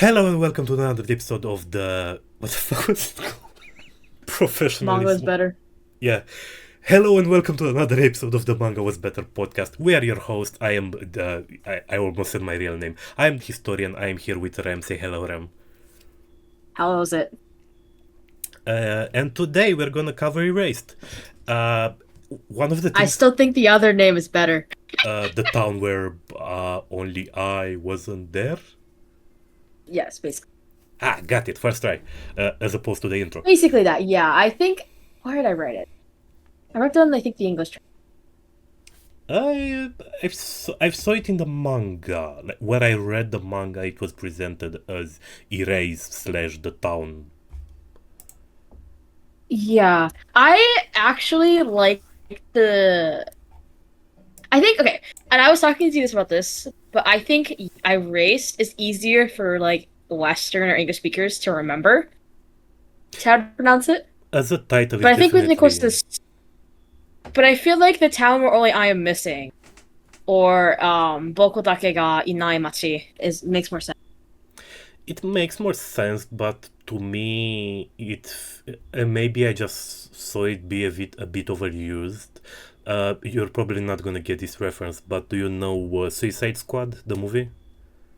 Hello and welcome to another episode of the what the fuck was it called? Manga is Professionalism. better. Yeah. Hello and welcome to another episode of the Manga Was Better podcast. We are your host. I am the I almost said my real name. I am the historian. I am here with Ram. Say hello, Ram. How was it? And today we're gonna cover Erased. Uh, one of the I things, still think the other name is better. the town where only I wasn't there. Yes, basically. Got it. First try. As opposed to the intro. Basically that, yeah. I think... Where did I write it? I wrote down, I think, the English. I saw it in the manga. Like, where I read the manga, it was presented as Erase slash the town. Yeah. I actually like the... I think, okay, and I was talking to you about this, but I think Erased is easier for, like, Western or English speakers to remember. Is how to pronounce it? As a title, But it's I think with, of course, definitely... this... But I feel like the town where only I am missing, or Boko Dake ga Inai Machi, makes more sense. It makes more sense, but to me, maybe I just saw it be a bit overused. You're probably not gonna get this reference, but do you know Suicide Squad, the movie?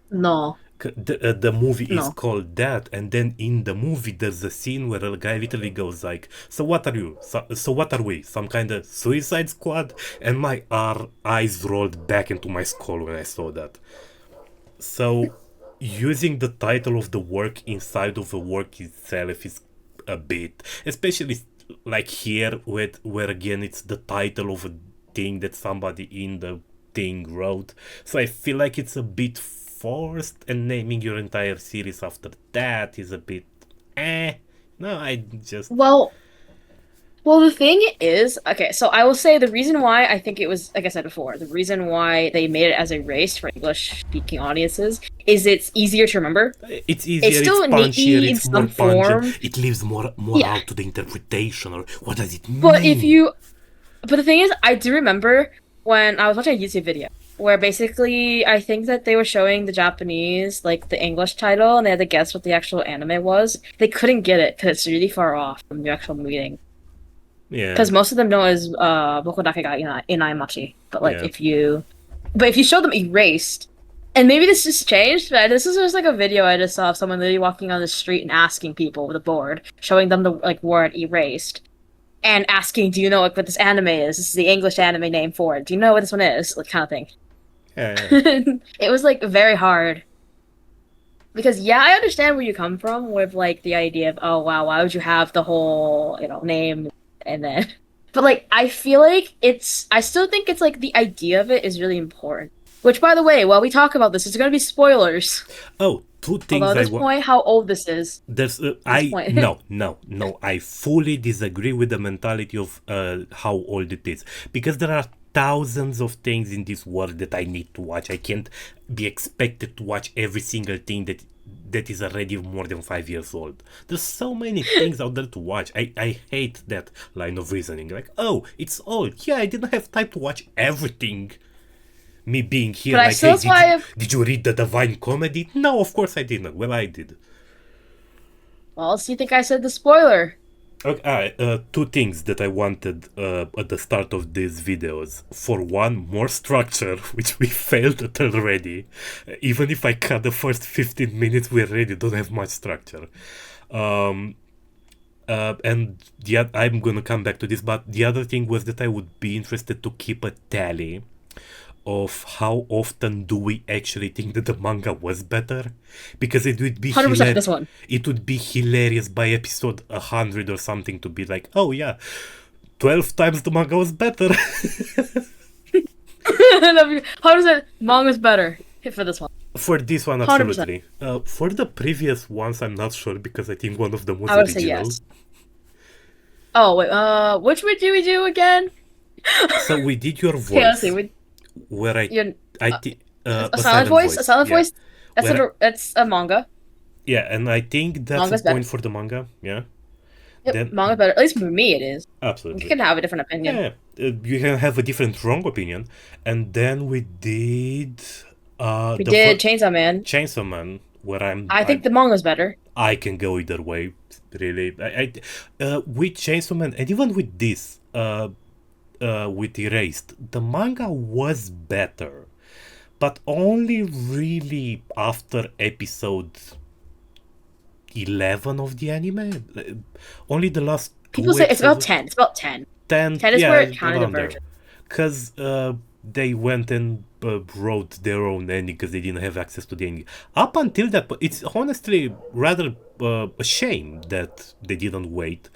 No, The movie is no. called that, and then in the movie there's a scene where a guy literally goes like, so what are you, so what are we, some kind of Suicide Squad? And my eyes rolled back into my skull when I saw that. So using the title of the work inside of the work itself is a bit, especially like here with where again it's the title of a thing that somebody in the thing wrote. So I feel like it's a bit forced, and naming your entire series after that is a bit no, I just... Well, the thing is, okay, so I will say the reason why I think it was, like I said before, the reason why they made it as a race for English-speaking audiences is it's easier to remember. It's It easier, it's still punchier, needs it's more some pungent, form, it leaves more yeah. out to the interpretation, or what does it But if mean? you, but the thing is, I do remember when I was watching a YouTube video where basically I think that they were showing the Japanese like the English title and they had to guess what the actual anime was. They couldn't get it because it's really far off from the actual meaning. Yeah, Because most of them know it as Boku Dake ga Inai Machi. But like yeah. if you show them erased, and maybe this just changed, but this is just like a video I just saw of someone literally walking on the street and asking people with a board, showing them the like word erased, and asking, "Do you know what this anime is? This is the English anime name for it. Do you know what this one is?" Like kind of thing. Yeah, It was like very hard because yeah, I understand where you come from with like the idea of oh wow, why would you have the whole name and then, but like I feel like I still think it's like the idea of it is really important. Which by the way, while we talk about this, it's gonna be spoilers. oh, two Although things at I this want. point, how old this is? There's At this I point, no, I fully disagree with the mentality of how old it is, because there are thousands of things in this world that I need to watch. I can't be expected to watch every single thing that is already more than 5 years old. There's so many things out there to watch. I hate that line of reasoning. Like, oh, it's old. Yeah, I didn't have time to watch everything. Me being here, but I like, still hey, that's why did you read the Divine Comedy? No, of course I didn't. Well, I did. well, so you think I said the spoiler? Okay, two things that I wanted at the start of these videos. For one, more structure, which we failed at already. Even if I cut the first 15 minutes, we already don't have much structure. Um, and yet I'm gonna come back to this, but the other thing was that I would be interested to keep a tally of how often do we actually think that the manga was better, because 100% this one. it would be hilarious by episode 100 or something to be like, oh yeah, 12 times the manga was better. 100% manga's better for this one. For this one, 100%. absolutely. For the previous ones, I'm not sure, because I think one of them was I would say original. yes. Oh wait, which one do we do again? So we did your Okay, let's see. voice, where You I uh, think a a silent silent voice. A voice, silent yeah. voice. That's Where that's a manga. Yeah, and I think that's a Manga's better. point for the manga. Yeah. Yep, Then manga's better. At least for me, it is. You absolutely. can have a different opinion. Yeah, you can have a different wrong opinion. And then we did We the did Chainsaw Man. Chainsaw Man, where I think the manga's better. I can go either way, really. With Chainsaw Man, and even with this, with Erased, the manga was better, but only really after episode 11 of the anime. Only the last People two say it's about episodes. 10. It's about 10. 10, 10 is where yeah, it kind of around there. diverges. Because they went and wrote their own ending because they didn't have access to the ending. Up until that, it's honestly rather a shame that they didn't wait,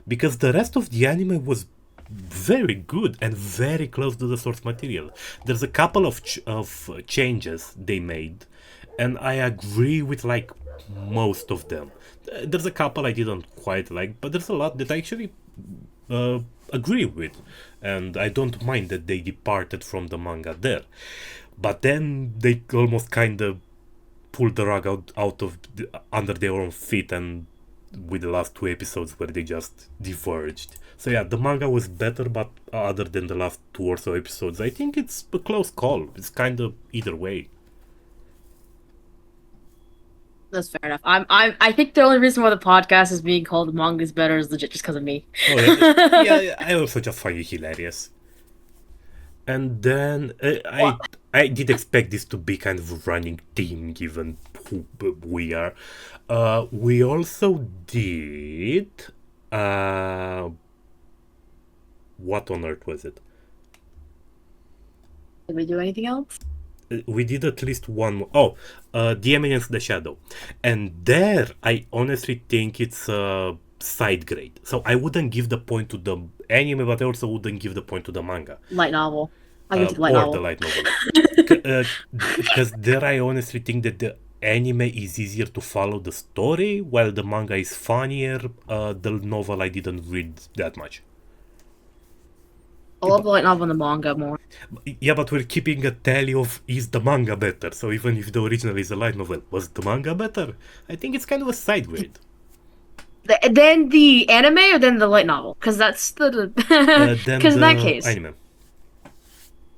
because the rest of the anime was very good and very close to the source material. There's a couple of changes they made, and I agree with like most of them. There's a couple I didn't quite like, but there's a lot that I actually uh, agree with, and I don't mind that they departed from the manga there. But then they almost kind of pulled the rug out of under their own feet, and with the last two episodes where they just diverged. So yeah, the manga was better, but other than the last two or so episodes, I think it's a close call. It's kind of either way. That's fair enough. I think the only reason why the podcast is being called Manga's Better is legit just because of me. Oh yeah, yeah. I also just find it hilarious. And then Well, I did expect this to be kind of a running theme, given who we are. We also did. Uh, what on earth was it? did we do anything else? We did at least one more. Oh, The Eminence, the Shadow. And there, I honestly think it's a side grade. So I wouldn't give the point to the anime, but I also wouldn't give the point to the manga. Light novel. I give it to the light Or the novel. light novel. Because there I honestly think that the anime is easier to follow the story, while the manga is funnier. The novel I didn't read that much. I love the light novel and the manga more. Yeah, but we're keeping a tally of is the manga better. So even if the original is a light novel, was the manga better? I think it's kind of a side grade. Then the anime or then the light novel? Because that's the Then because in that the case, anime.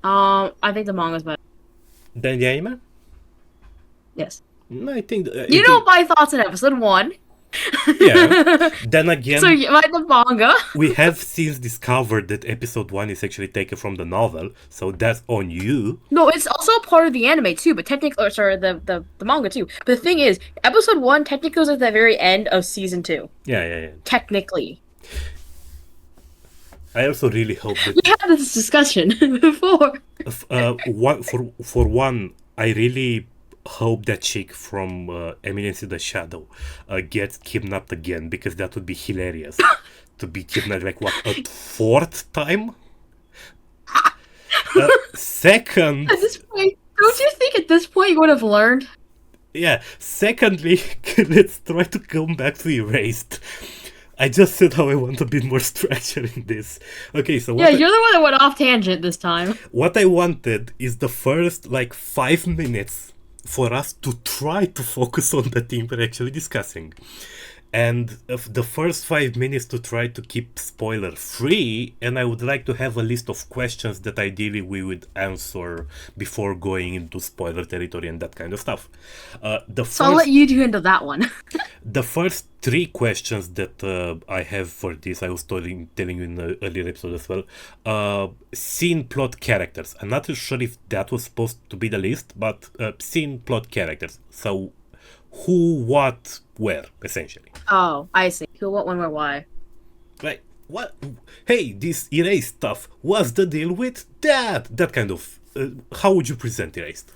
I think the manga's better. Then the anime? Yes. No, I think. You know my thoughts on episode 1. Yeah. Then again, So you like the manga? we have since discovered that episode 1 is actually taken from the novel, so that's on you. No, it's also part of the anime too, but technically, or sorry, the manga too. But the thing is, episode 1 technically was at the very end of season 2. Yeah, yeah, yeah. Technically, I also really hope that we had this discussion before. for one, I really hope that chick from Eminence in the Shadow gets kidnapped again, because that would be hilarious. To be kidnapped like what, a fourth time? Second, At this point, don't you think at this point you would have learned? yeah. Secondly, let's try to come back to Erased. I just said how I want a bit more structure in this. Okay, so Yeah, you're the one that went off tangent this time. what I wanted is the first like 5 minutes for us to try to focus on the theme we're actually discussing. And the first 5 minutes to try to keep spoiler free, and I would like to have a list of questions that ideally we would answer before going into spoiler territory and that kind of stuff. So I'll let you do into that one. The first three questions that I have for this, I was telling you in the earlier episode as well. Scene, plot, characters. I'm not sure if that was supposed to be the list, but scene, plot, characters. So who, what, where, essentially. Oh, I see. Who, what, when, where, why? Like, what? Hey, this Erased stuff. What's the deal with that? That kind of. How would you present Erased?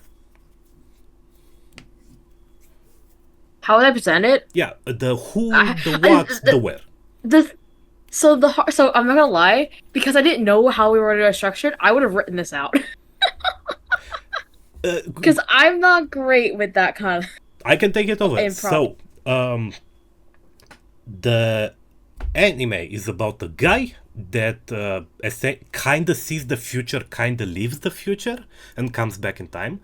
How would I present it? Yeah, the who, the what, the where. So I'm not gonna lie, because I didn't know how we were gonna structure it, I would have written this out. Because I'm not great with that kind of. I can take it over. Improv. So, the anime is about a guy that kind of sees the future, kind of lives the future, and comes back in time.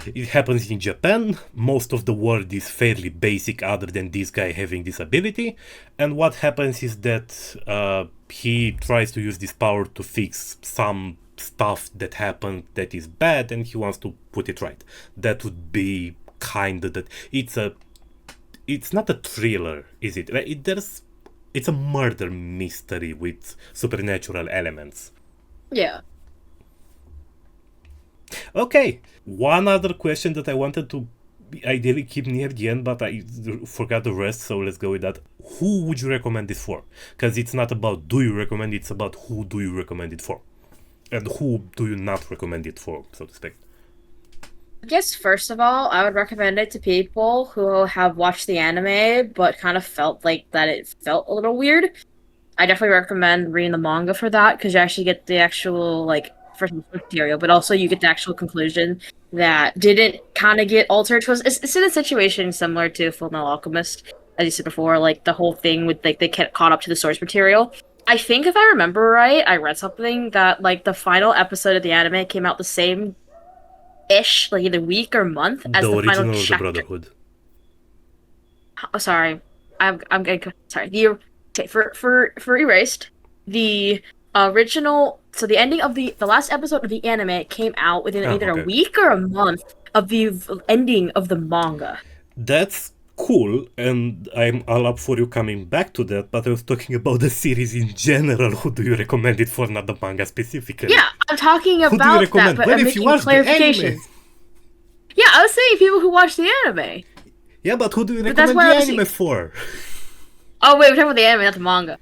It happens in Japan. Most of the world is fairly basic, other than this guy having this ability. And what happens is that he tries to use this power to fix some stuff that happened that is bad, and he wants to put it right. That would be kind of that. It's not a thriller, is it? It's a murder mystery with supernatural elements. Yeah. Okay, one other question that I wanted to ideally keep near the end, but I forgot the rest, so let's go with that. Who would you recommend this for? Because it's not about do you recommend, it's about who do you recommend it for. And who do you not recommend it for, so to speak. I guess first of all, I would recommend it to people who have watched the anime but kind of felt like that it felt a little weird. I definitely recommend reading the manga for that because you actually get the actual like first material, but also you get the actual conclusion that didn't kind of get altered. It's in a situation similar to Fullmetal Alchemist, as you said before, like the whole thing with like they get caught up to the source material. I think if I remember right, I read something that like the final episode of the anime came out the same ish, like either week or month as The the final original of the chapter. Brotherhood. Oh, sorry, I'm getting sorry. The okay for erased the original. So the ending of the last episode of the anime came out within Ah, either a okay. week or a month of the ending of the manga. That's cool, and I'm all up for you coming back to that, but I was talking about the series in general. Who do you recommend it for, not the manga specifically? Yeah, I'm talking Who do you about that, recommend? but Well, I'm if you making watch the anime. clarifications. Yeah, I was saying people who watch the anime. Yeah, but who do you But that's recommend why the I was anime saying. for? Oh wait, we're talking about the anime, not the manga.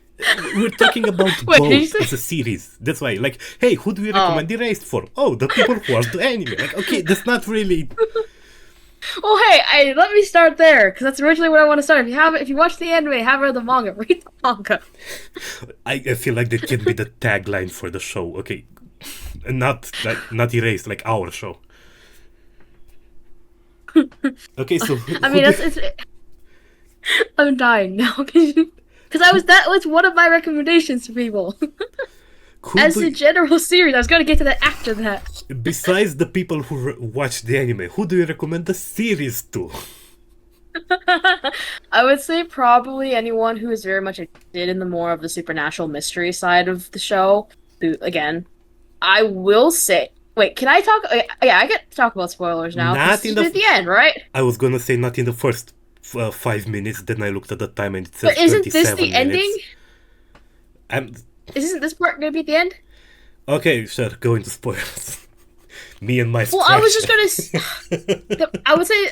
We're talking about Wait, did you both say? as a series. That's why, like, hey, who do you Oh. recommend Erased for? Oh, the people who watch the anime. Like, okay, that's not really. Well, hey, let me start there because that's originally what I want to start. If you watch the anime, have read the manga, read the manga. I feel like that can be the tagline for the show. Okay, not Erased, like our show. Okay, so I mean, I'm dying now because that was one of my recommendations to people. who As do a general series, I was gonna get to that after that. besides the people who watch the anime, who do you recommend the series to? I would say probably anyone who is very much interested in the more of the supernatural mystery side of the show. Again, I will say, wait, can I talk? Yeah, I get to talk about spoilers now because Not in this is at the. the end, right? I was gonna say not in the first 5 minutes. Then I looked at the time and it says But isn't this the 27 ending? minutes. I'm Isn't this part gonna be the end? okay. Sure, go into spoilers. Me and my Well, I was just structure. gonna. I would say.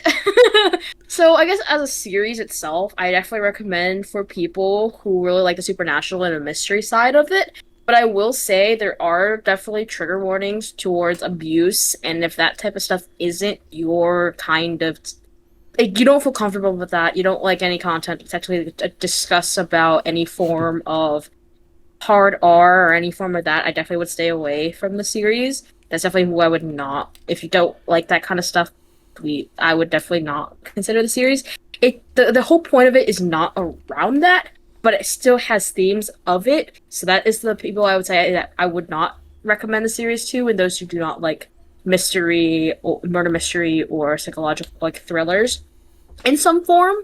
So, I guess as a series itself, I definitely recommend for people who really like the supernatural and the mystery side of it. But I will say there are definitely trigger warnings towards abuse, and if that type of stuff isn't your kind of. Like, you don't feel comfortable with that, you don't like any content that's actually discuss about any form of hard R or any form of that, I definitely would stay away from the series. That's definitely who I would not. If you don't like that kind of stuff, I would definitely not consider the series. The whole point of it is not around that, but it still has themes of it. So that is the people I would say that I would not recommend the series to, and those who do not like mystery or murder mystery or psychological like thrillers in some form.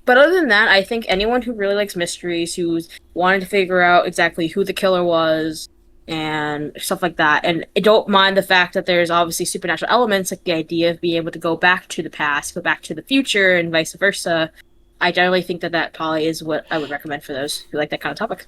But other than that, I think anyone who really likes mysteries, who's wanting to figure out exactly who the killer was and stuff like that, and I don't mind the fact that there's obviously supernatural elements, like the idea of being able to go back to the past, go back to the future, and vice versa. I generally think that that probably is what I would recommend for those who like that kind of topic.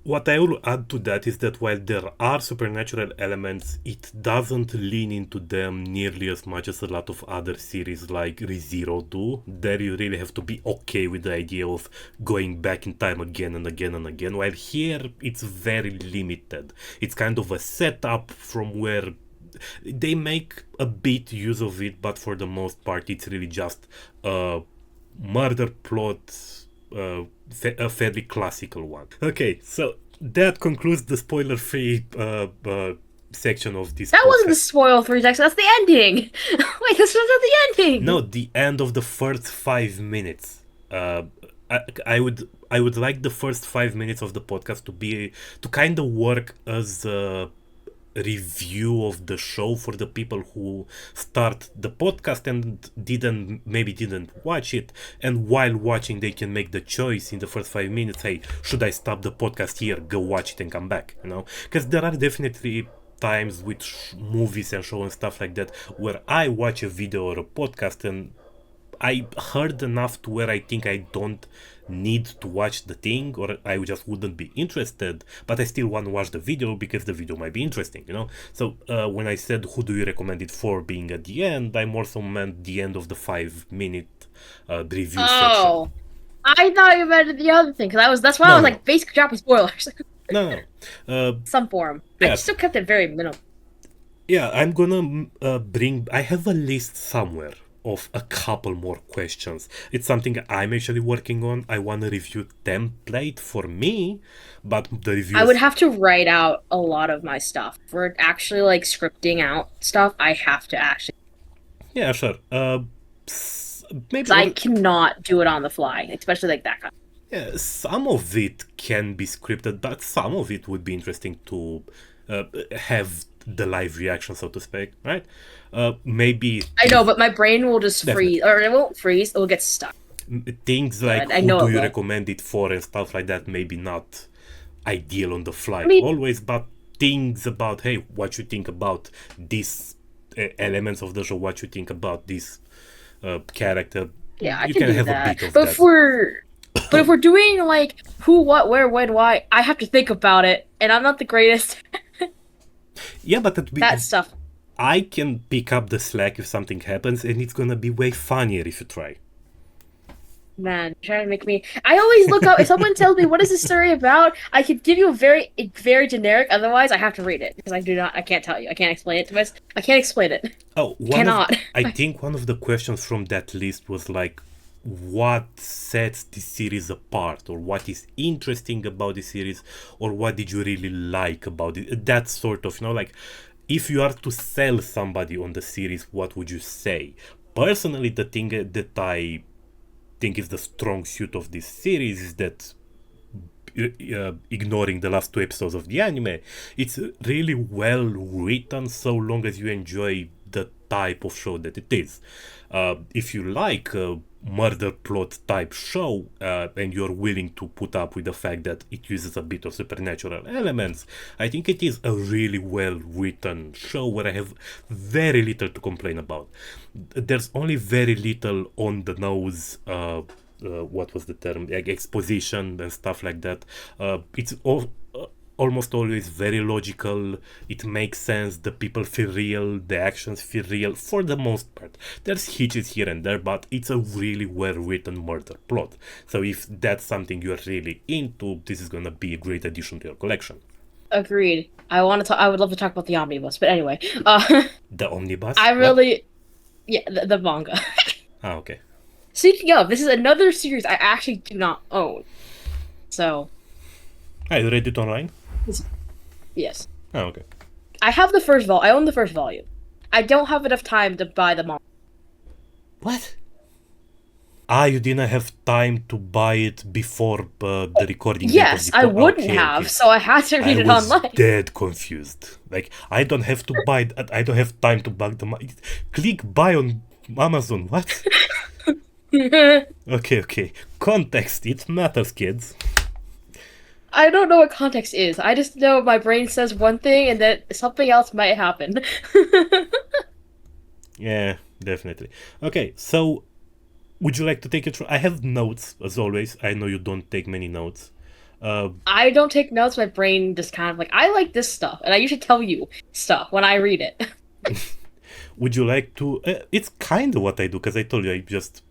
What I will add to that is that while there are supernatural elements, it doesn't lean into them nearly as much as a lot of other series like ReZero do. There you really have to be okay with the idea of going back in time again and again and again, while here it's very limited. It's kind of a setup from where they make a bit use of it, but for the most part it's really just a murder plot, a fairly classical one. Okay, so that concludes the spoiler-free section of this. That wasn't the podcast. spoil for Jackson. That's the ending. Wait, this was not the ending. No, the end of the first 5 minutes. I would like the first 5 minutes of the podcast to kind of work as a review of the show for the people who start the podcast and didn't watch it, and while watching they can make the choice in the first 5 minutes, hey, should I stop the podcast here, go watch it and come back, because there are definitely times with movies and show and stuff like that where I watch a video or a podcast and I heard enough to where I think I don't need to watch the thing, or I just wouldn't be interested, but I still want to watch the video because the video might be interesting, you know? So when I said who do you recommend it for being at the end, I also meant the end of the 5 minute review section. Oh, I thought you meant the other thing because that's why I No, was no, like basic Japanese spoilers. no, no. Some form. I Yeah, still kept it very minimal. yeah, I'm gonna bring. I have a list somewhere of a couple more questions. It's something I'm actually working on. I want a review template for me, but the I would reviews. have to write out a lot of my stuff. For actually like scripting out stuff, I have to actually. Yeah, sure. Maybe 'Cause I cannot do it on the fly, especially like that kind. yeah, some of it can be scripted, but some of it would be interesting to have the live reaction, so to speak, right? Maybe I know, but my brain will just definitely freeze, or it won't freeze. It will get stuck. things like But I who know do it you will. recommend it for and stuff like that. Maybe not ideal on the I fly mean, always, but things about hey, what you think about these elements of the show, what you think about this character. yeah, I You can can do have a that. bit of But that. if we're doing like who, what, where, when, why, I have to think about it, and I'm not the greatest. Yeah, but That stuff. I can pick up the slack if something happens, and it's gonna be way funnier if you try. Man, trying to make me. I always look up if someone tells me what is this story about. I could give you very generic. Otherwise, I have to read it because I do not. I can't tell you. I can't explain it to myself. I can't explain it. Oh, Cannot. I think one of the questions from that list was like, what sets the series apart, or what is interesting about the series, or what did you really like about it? That sort of, like, if you are to sell somebody on the series, what would you say? Personally, the thing that I think is the strong suit of this series is that ignoring the last 2 episodes of the anime, it's really well written so long as you enjoy the type of show that it is. If you like a murder plot type show and you're willing to put up with the fact that it uses a bit of supernatural elements, I think it is a really well written show where I have very little to complain about. There's only very little on the nose what was the term, like exposition and stuff like that. It's almost always very logical. It makes sense. The people feel real. The actions feel real for the most part. There's hitches here and there, but it's a really well written murder plot. So if that's something you're really into, this is gonna be a great addition to your collection. Agreed. I want to. I would love to talk about the omnibus, but anyway, The omnibus. I What? really, yeah, the manga. Ah, okay. Speaking of, this is another series I actually do not own. So, Ah, you read it online? yes. Ah, okay. I have the first I own the first volume. I don't have enough time to buy the manga. What? Ah, you didn't have time to buy it before the recording date of Yes, the I wouldn't okay, have, okay. so I had to read I it was online. dead confused. Like, I don't have to buy it. I don't have time to buy click buy on Amazon. What? Okay. Context. It matters, kids. I don't know what context is. I just know my brain says one thing and then something else might happen. Yeah, definitely. Okay, so would you like to take it through? I have notes, as always. I know you don't take many notes. I don't take notes. My brain just kind of like, I like this stuff, and I usually tell you stuff when I read it. Would you like to? It's kind of what I do, because I told you I just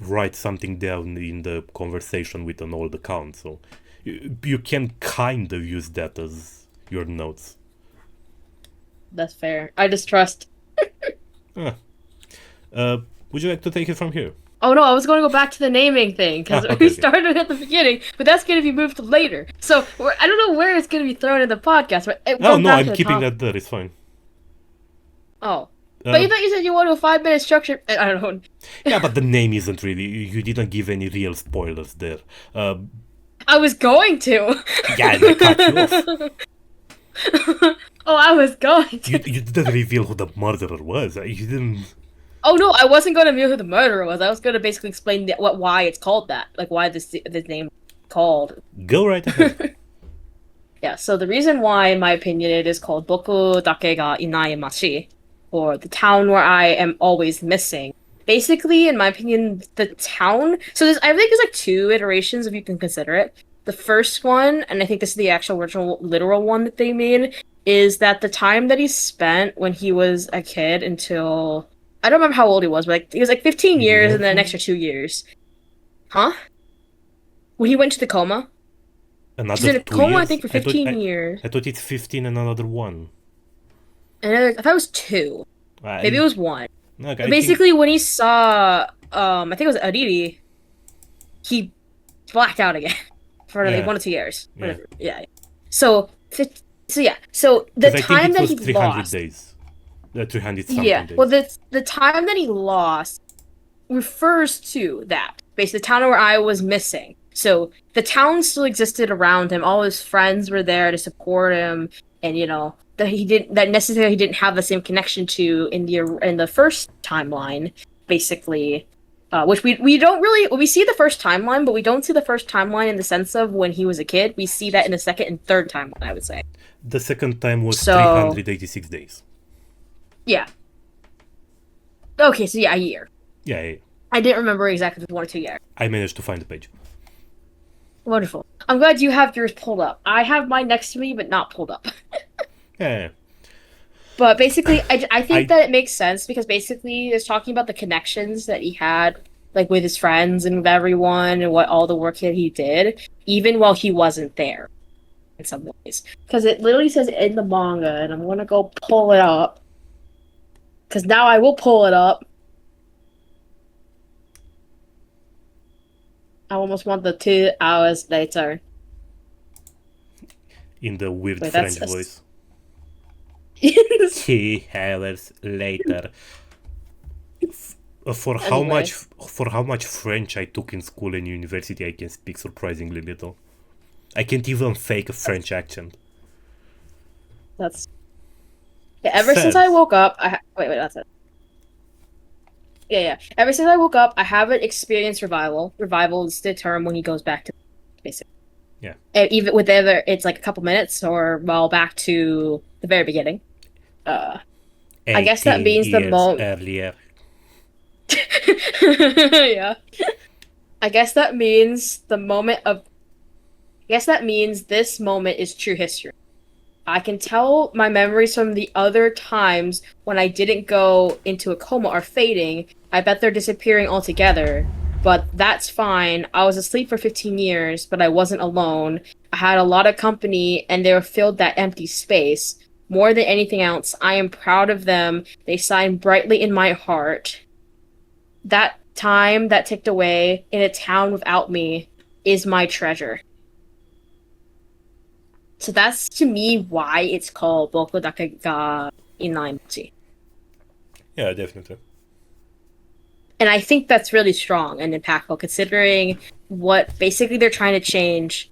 write something down in the conversation with an old account, so you can kind of use that as your notes. That's fair. I just trust. Ah. Would you like to take it from here? Oh no, I was going to go back to the naming thing because Okay, we okay. started at the beginning, but that's going to be moved to later. So I don't know where it's going to be thrown in the podcast, but Oh going no, back I'm to the keeping topic. that there. It's fine. Oh, but you thought you said you wanted a 5 minute structure. I don't know. Yeah, but the name isn't really. You didn't give any real spoilers there. I was going to. Yeah, and I cut you off. Oh, I was going You to. didn't reveal who the murderer was. You didn't. Oh no, I wasn't going to reveal who the murderer was. I was going to basically explain why it's called that, like why this name is called. Go right ahead. Yeah. So the reason why, in my opinion, it is called Boku dake ga inai machi, or the town where I am always missing, basically, in my opinion, the town. So I think there's like two iterations if you can consider it. The first one, and I think this is the actual original literal one that they made, is that the time that he spent when he was a kid until I don't remember how old he was, but like he was like 15 years and then an 11? extra 2 years. Huh? When he went to the coma. He's Another in a two coma, I years? think, for 15 years. I thought it's 15 and another one. And I thought it was two. Maybe it I was one. okay, But I think basically, when he saw, I think it was Ariri, he blacked out again for like yeah, 1 or 2 years. yeah. Whatever. Yeah. So, so yeah. So the Because I think time it that was he 300 lost, days. 300 yeah. something Well, days. the time that he lost refers to that. Basically, the town where I was missing. So the town still existed around him. All his friends were there to support him, and that he didn't that necessarily he didn't have the same connection to in the first timeline. Basically, which we don't really we see the first timeline, but we don't see the first timeline in the sense of when he was a kid. We see that in the second and third timeline, I would say. The second time was So 386 days. yeah. Okay, so yeah, a year. Yeah, yeah. I didn't remember exactly if it was 1 or 2 years. I managed to find the page. Wonderful. I'm glad you have yours pulled up. I have mine next to me, but not pulled up. Yeah, But basically, I think I that it makes sense because basically it's talking about the connections that he had, like with his friends and with everyone, and what all the work that he did, even while he wasn't there, in some ways. Because it literally says in the manga, and I'm gonna go pull it up. Because now I will pull it up. I almost want the 2 hours later. in the weird Wait, French that's voice. 2 hours later. Anyway, For how much French I took in school and university, I can speak surprisingly little. I can't even fake a French accent. that's yeah. Ever since Sad. I woke up, wait, that's it. Yeah. Ever since I woke up, I haven't experienced revival. Revival is the term when he goes back to basically. Yeah. Even with either it's like a couple minutes or well back to the very beginning. I guess that 18 means the years moment. earlier. Yeah. I guess that means the moment of. I guess that means this moment is true history. I can tell my memories from the other times when I didn't go into a coma are fading. I bet they're disappearing altogether. But that's fine. I was asleep for 15 years, but I wasn't alone. I had a lot of company, and they filled that empty space. More than anything else, I am proud of them. They shine brightly in my heart. That time that ticked away in a town without me is my treasure. So that's to me why it's called Boku Dake ga Inaimachi. Yeah, definitely. And I think that's really strong and impactful considering what basically they're trying to change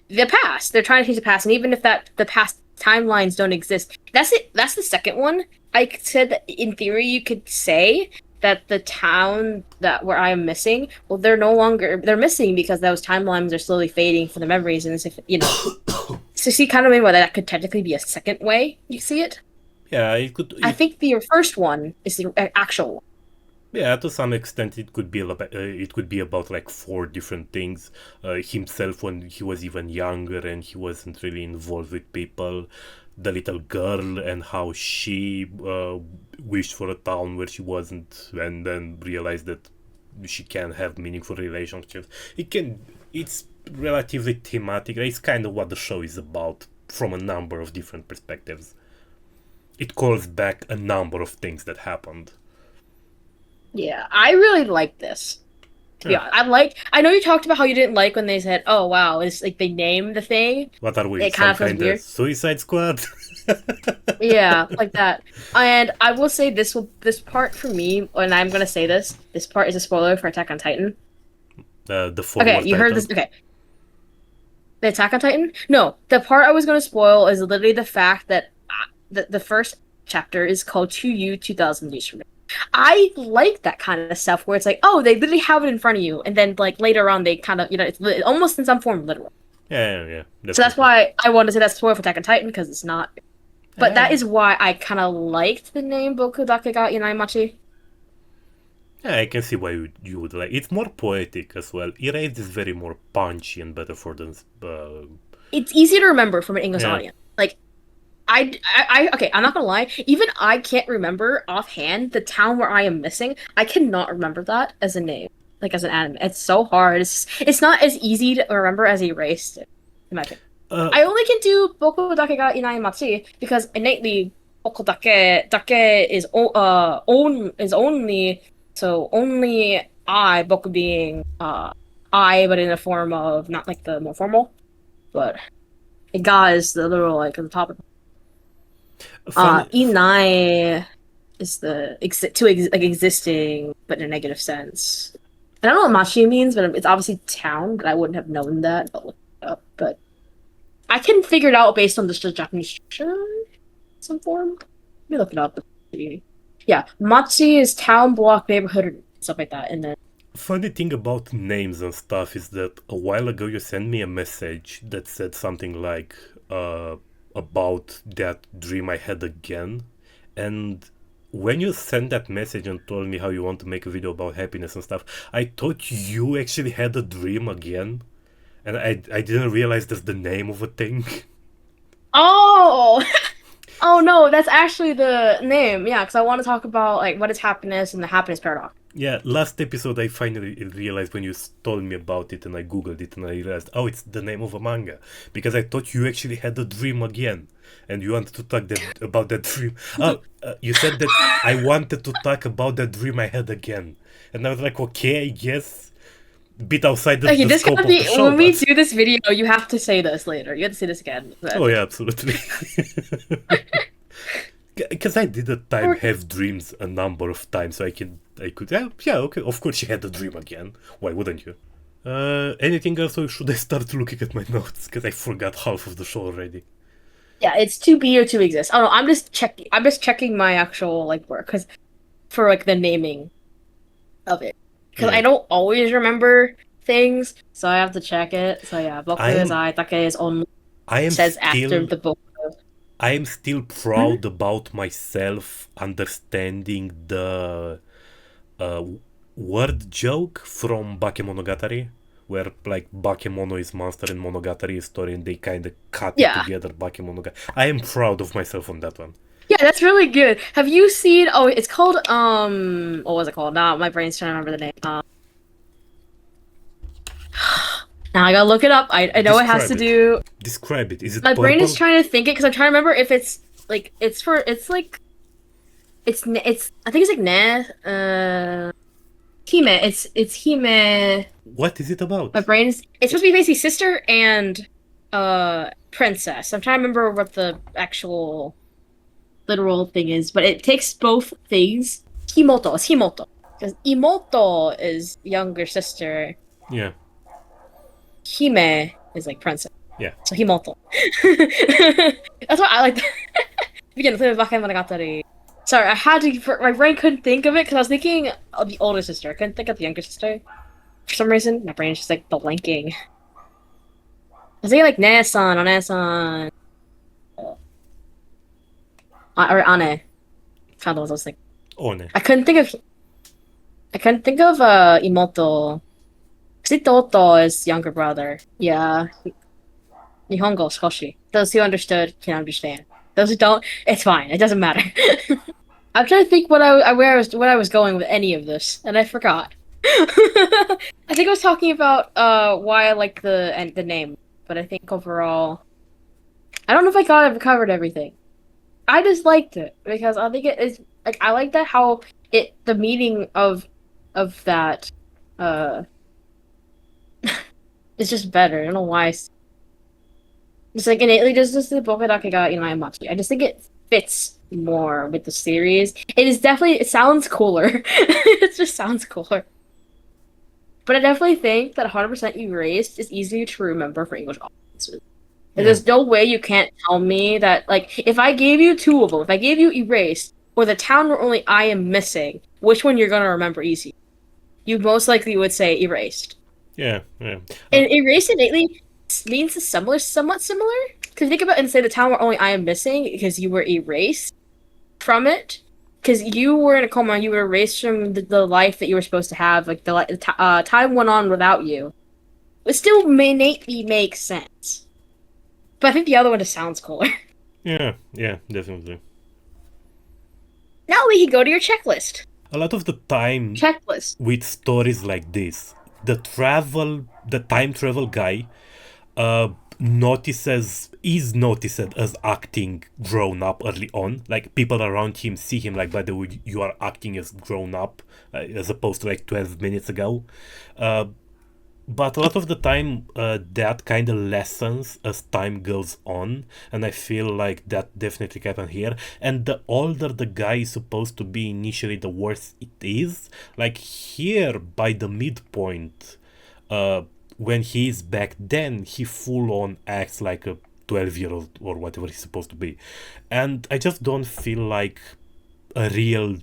the past. They're trying to change the past, and even if the past timelines don't exist, that's it. That's the second one. I said that in theory you could say that the town that where I am missing, well, they're missing because those timelines are slowly fading for the memories, and as if so see kind of maybe why that could technically be a second way you see it. Yeah, it could. I think the first one is the actual one. Yeah, to some extent, it could be about like four different things. Himself when he was even younger and he wasn't really involved with people. The little girl and how she wished for a town where she wasn't, and then realized that she can have meaningful relationships. It's relatively thematic. It's kind of what the show is about from a number of different perspectives. It calls back a number of things that happened. Yeah, I really like this. To be Yeah. honest, I know you talked about how you didn't like when they said, "Oh wow," it's like they named the thing. What are we? It kind Some of feels kind of weird. Suicide Squad? Yeah, like that. And I will say this part for me, and I'm gonna say this part is a spoiler for Attack on Titan. The Okay, forward you heard title. this. Okay, the Attack on Titan. No, the part I was gonna spoil is literally the fact that the first chapter is called "To You 2000 Years from Now." I like that kind of stuff where it's like, oh, they literally have it in front of you, and then like later on they kind of it's almost in some form literal. Yeah. So that's why I wanted to say that's spoiler for Attack on Titan because it's not. But that Yeah. is why I kind of liked the name Boku Dake ga Inaimachi. Yeah, I can see why you would like. It's more poetic as well. Erased is very more punchy and better for the. It's easy to remember from an English Yeah. audience. Like okay, I'm not gonna lie. Even I can't remember offhand the town where I am missing. I cannot remember that as a name, like as an anime. It's so hard. It's not as easy to remember as Erased, in my opinion. Uh, I only can do Boku dake ga inai machi because innately Boku dake is own is only so only I Boku being I but in a form of not like the more formal, but ga is the literal like at the top of funny. inai is the like existing but in a negative sense. I don't know what machi means, but it's obviously town, but I wouldn't have known that. But look it up. But I can figure it out based on just the Japanese structure, some form. Let me look it up. Yeah, machi is town, block, neighborhood, stuff like that. And then Funny thing about names and stuff is that a while ago you sent me a message that said something like about that dream I had again, and when you sent that message and told me how you want to make a video about happiness and stuff, I thought you actually had a dream again, and I didn't realize that's the name of a thing. oh, oh no, that's actually the name. Yeah, because I want to talk about like what is happiness and the happiness paradox. Yeah, last episode I finally realized when you told me about it and I googled it and I realized, oh, it's the name of a manga. Because I thought you actually had a dream again and you wanted to talk about that dream. Oh, you said that I wanted to talk about that dream I had again. And I was like, okay, I guess. Bit outside Okay, the this scope gotta of the be show, when we but. do this video. You have to say this later. You have to say this again. Oh, yeah, absolutely. Because I did at time Or- have dreams a number of times, so I could, yeah, okay, of course you had a dream again. Why wouldn't you? Anything else, or should I start looking at my notes? Because I forgot half of the show already. Yeah, it's to be or to exist. Oh no, I'm just checking. I'm just checking my actual like work because for like the naming of it because Yeah, I don't always remember things, so I have to check it. So yeah, I boku is am, I, take is only I am says after still, the book. I am still Mhm. proud about myself understanding the uh, word joke from Bakemonogatari, where like Bakemono is monster and Monogatari is story, and they kind of cut it Yeah, together. Bakemonogatari. I am proud of myself on that one. yeah, that's really good. Have you seen? Oh, it's called what was it called? Now my brain's trying to remember the name. Now I gotta look it up. I know it has Describe to it. do. Describe it. Is it My brain is purple? trying to think it because I'm trying to remember if it's like it's like it's I think it's like Hime. It's Hime. What is it My about? brain's it's supposed to be basically sister and princess. I'm trying to remember what the actual literal thing is, but it takes both things. Himoto, it's Himoto. Because Imoto is younger sister. Yeah, Hime is like princess. yeah. So Himoto. That's why I like Again, sorry, I had to. My brain couldn't think of it because I was thinking of the older sister. I couldn't think of the younger sister for some reason. My brain's just like blanking. I was thinking like Nae-san, One-san, or Ane. Kind of what I was thinking. One. I couldn't think of. I couldn't think of Imoto. Because Itoto is younger brother. Yeah, Nihongo skoshi. Those who understood can understand. Those who don't, it's fine. It doesn't matter. I'm trying to think where I was going with any of this, and I forgot. I think I was talking about why I like the name, but I think overall, I don't know if I covered everything. I just liked it because I think it is like I like that how the meaning of that uh is just better. I don't know why. It's like innately just the Boku ga Inuyamachi. I just think it fits more with the series. It sounds cooler. It just sounds cooler. But I definitely think that 100% Erased is easier to remember for English audiences. Yeah, There's no way you can't tell me that, like, if I gave you two of them, if I gave you Erased or the town where only I am missing, which one you're gonna remember easy? You most likely would say Erased. yeah, yeah. And Erased innately means somewhat similar. Because think about it and say the town where only I am missing because you were erased from it because you were in a coma, you were erased from the life that you were supposed to have. Like time went on without you. It still may innately make sense, but I think the other one just sounds cooler. Yeah, yeah, definitely. Now we can go to your checklist. A lot of the time Checklist. with stories like this, the time travel guy, notices is noticed as acting grown up early on. Like people around him see him like, by the way, you are acting as grown up, as opposed to like 12 minutes ago. Uh, but a lot of the time, that kind of lessens as time goes on, and I feel like that definitely happened here. And the older the guy is supposed to be initially, the worse it is. Like here, by the midpoint, uh, when he's back then, he full on acts like a 12-year-old or whatever he's supposed to be. And I just don't feel like a real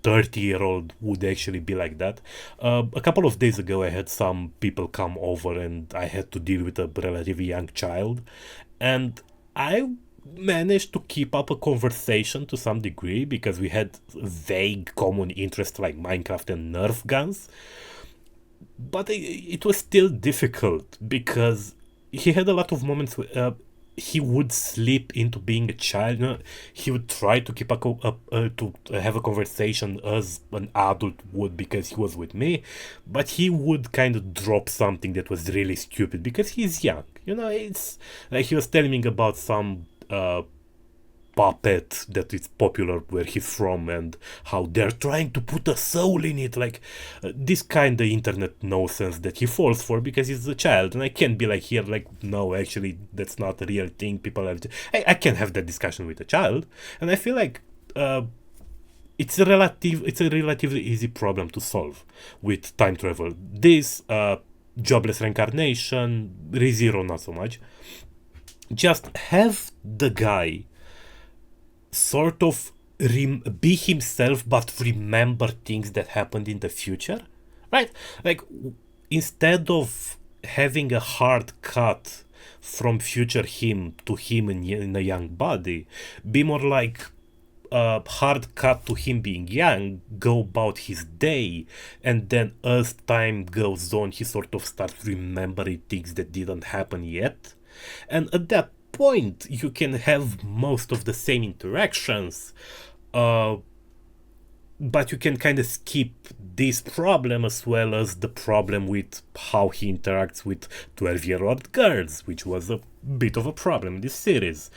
30-year-old would actually be like that. A couple of days ago, I had some people come over and I had to deal with a relatively young child. And I managed to keep up a conversation to some degree because we had vague common interests like Minecraft and Nerf guns. But it was still difficult because he had a lot of moments where he would slip into being a child. You know, he would try to keep to have a conversation as an adult would because he was with me, but he would kind of drop something that was really stupid because he's young. You know, it's like he was telling me about some puppet that is popular where he's from and how they're trying to put a soul in it, like this kind of internet nonsense that he falls for because he's a child. And I can't be like here like, no, actually that's not a real thing, people have I can't have that discussion with a child. And I feel like it's a relatively easy problem to solve with time travel. This jobless reincarnation, ReZero not so much. Just have the guy sort of be himself but remember things that happened in the future, right? Like instead of having a hard cut from future him to him in a young body, be more like a hard cut to him being young, go about his day, and then as time goes on he sort of starts remembering things that didn't happen yet. And at that point you can have most of the same interactions, uh, but you can kind of skip this problem as well as the problem with how he interacts with 12-year-old girls, which was a bit of a problem in this series.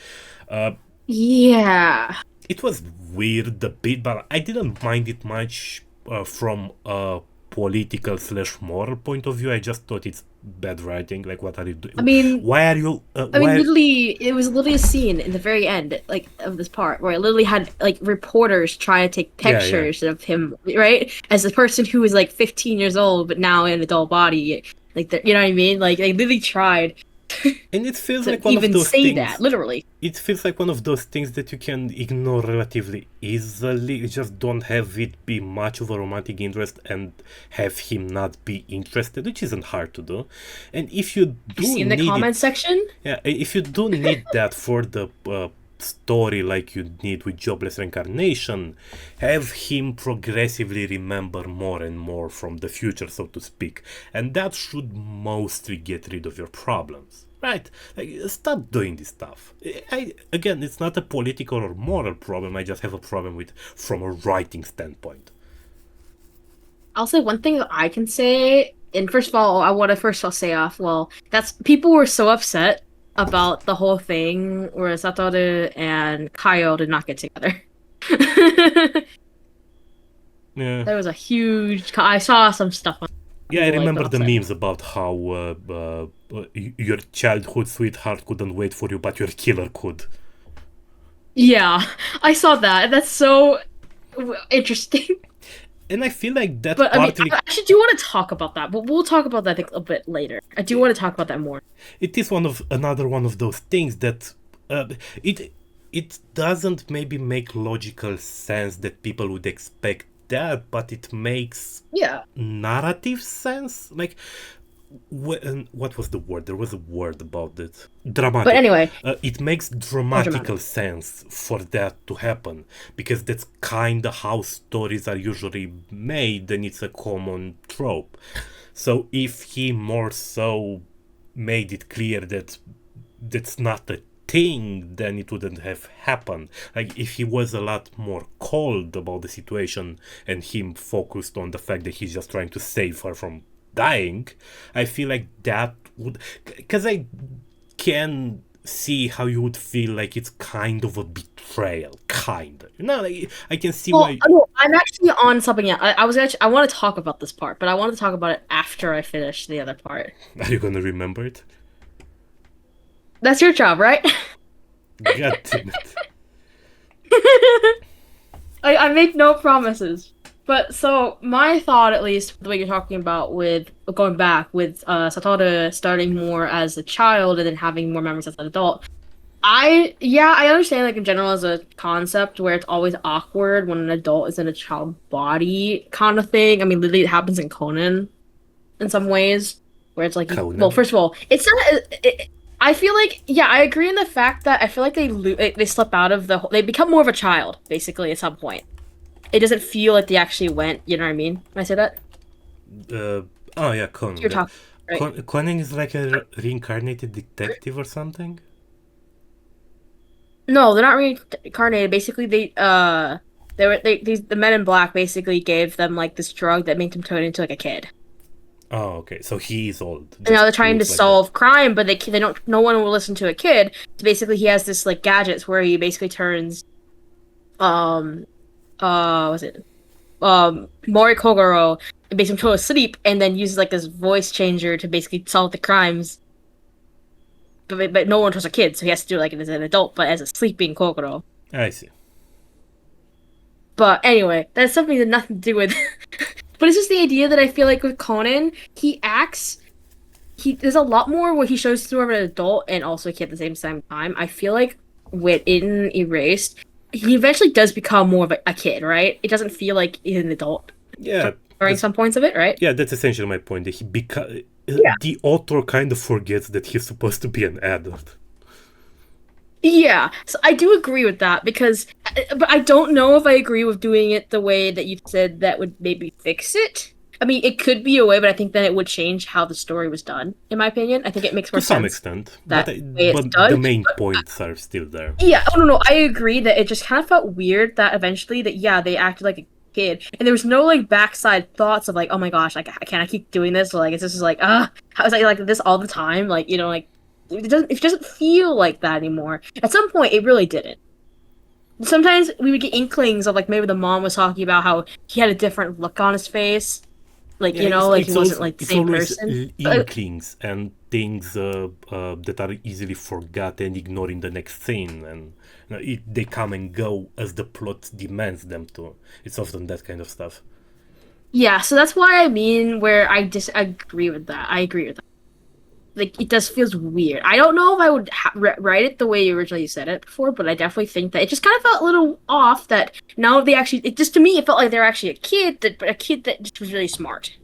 uh, Yeah. it was weird a bit, but I didn't mind it much from a political slash moral point of view. I just thought it's bad writing. Like, what are you I doing? mean, Why are you? I mean, Why? literally, it was literally a scene in the very end, like of this part, where it literally had like reporters trying to take Yeah, yeah. pictures of him, right, as a person who was like 15 years old but now in an adult body, like you know what I mean? Like they literally tried And it feels to like one of even those say that, things. literally. It feels like one of those things that you can ignore relatively easily. You just don't have it be much of a romantic interest and have him not be interested, which isn't hard to do. And if you You do see in the need comment it, section? yeah, if you do need that for the story like you need with Jobless Reincarnation, have him progressively remember more and more from the future, so to speak. And that should mostly get rid of your problems. Right? Like, stop doing this stuff. Again, it's not a political or moral problem. I just have a problem with from a writing standpoint. I'll say one thing that I can say, and first of all, I want to first I'll say off. Well, that's people were so upset about the whole thing where Satoru and Kaio did not get together. Yeah. There was a huge. I saw some stuff on Yeah, I people like got remember the upset. memes about how your childhood sweetheart couldn't wait for you, but your killer could. Yeah, I saw that. That's so interesting. And I feel like that But I mean, I partly actually do want to talk about that, but we'll talk about that I think, a bit later. I do want to talk about that more. it is another one of those things that uh, it it doesn't maybe make logical sense that people would expect that, but it makes Yeah. narrative sense. Like what was the word? There was a word about it. But Dramatic. anyway, It makes more dramatic. dramatical sense for that to happen because that's kind of how stories are usually made, and it's a common trope. So if he more so made it clear that that's not a thing, then it wouldn't have happened. Like if he was a lot more cold about the situation and him focused on the fact that he's just trying to save her from dying, I feel like that would, because I can see how you would feel like it's kind of a betrayal, kind of. You know, like, I can see Well, why. no, I'm actually on something else. I was actually I want to talk about this part, but I want to talk about it after I finish the other part. Are you gonna remember it? That's your job, right? God damn it. I make no promises. But so my thought, at least the way you're talking about with going back with Satoru starting more as a child and then having more memories as an adult. I understand like in general as a concept where it's always awkward when an adult is in a child body kind of thing. I mean, literally it happens in Conan in some ways where it's like well, Conan? first of all, it's not. I feel like yeah, I agree in the fact that I feel like they slip out of they become more of a child basically at some point. It doesn't feel like they actually went. You know what I mean? When I say that, Uh, oh yeah, you're Conan. talking right. Conan is like a reincarnated detective or something? No, they're not reincarnated. Basically, the Men in Black basically gave them like this drug that made them turn into like a kid. Oh, okay. So he is old. And now Just they're trying to looks like that. solve crime, but they don't. No one will listen to a kid. So basically, he has this like gadgets where he basically turns um was it Mori Kogoro and makes him go to sleep, and then uses like this voice changer to basically solve the crimes. But no one trusts a kid, so he has to do it like as an adult, but as a sleeping Kogoro. I see. But anyway, that's something that nothing to do with. But it's just the idea that I feel like with Conan, he acts. There's a lot more where he shows more of an adult and also a kid at the same time. I feel like within Erased, he eventually does become more of a kid, right? It doesn't feel like he's an adult Yeah, during that's some points of it, right? yeah, that's essentially my point. That Yeah. the author kind of forgets that he's supposed to be an adult. Yeah, so I do agree with that because, but I don't know if I agree with doing it the way that you said that would maybe fix it. I mean, it could be a way, but I think then it would change how the story was done. In my opinion, I think it makes To more some sense extent, that way it's but the done. main points are still there. Yeah, oh no, I agree that it just kind of felt weird that eventually that yeah they acted like a kid and there was no like backside thoughts of like oh my gosh like can I keep doing this or like it's just like how is I like this all the time like you know like it doesn't feel like that anymore. At some point, it really didn't. Sometimes we would get inklings of like maybe the mom was talking about how he had a different look on his face, like Yeah, you know, like he it's wasn't also like the it's same always person. inklings and things that are easily forgotten and ignored in the next scene, and they come and go as the plot demands them to. It's often that kind of stuff. Yeah, so that's why I mean where I disagree with that. I agree with that. Like it does feels weird. I don't know if I would write it the way you originally said it before, but I definitely think that it just kind of felt a little off. That now they actually, it just to me, it felt like they're actually a kid that just was really smart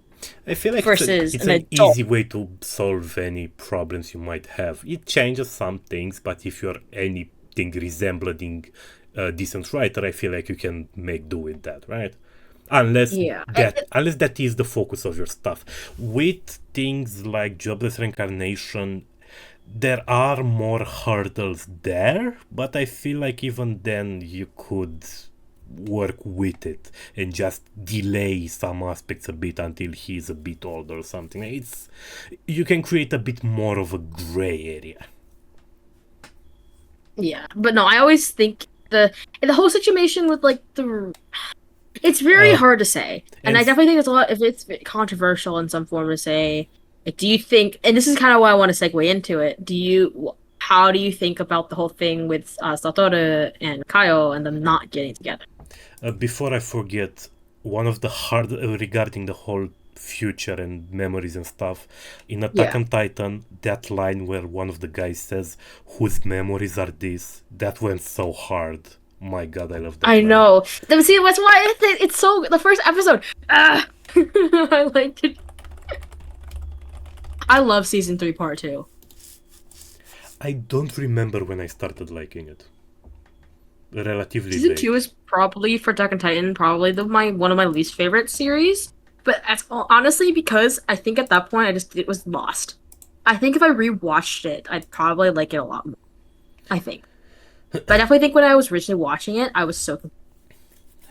I feel like versus it's an an adult. easy way to solve any problems you might have. It changes some things, but if you're anything resembling a decent writer, I feel like you can make do with that, right? Unless Yeah, unless that is the focus of your stuff. With things like jobless reincarnation, there are more hurdles there, but I feel like even then you could work with it and just delay some aspects a bit until he's a bit older or something. It's you can create a bit more of a gray area. yeah, but no, I always think the whole situation with like the it's very Uh, hard to say, and and I definitely think it's a lot if it's controversial in some form to say. Like, do you think? And this is kind of why I want to segue into it. How do you think about the whole thing with Satoru and Kaio and them not getting together? Before I forget, one of the hard regarding the whole future and memories and stuff in Attack Yeah, on Titan, that line where one of the guys says, "Whose memories are these?" That went so hard. My God, I love that I line. know. See, that's why it's so the first episode. Ah, I liked it. I love season 3 part 2. I don't remember when I started liking it. Relatively Season 2 late. is probably for Attack on Titan, probably my one of my least favorite series. But that's honestly because I think at that point it was lost. I think if I rewatched it, I'd probably like it a lot more. I think. But I definitely think when I was originally watching it, I was so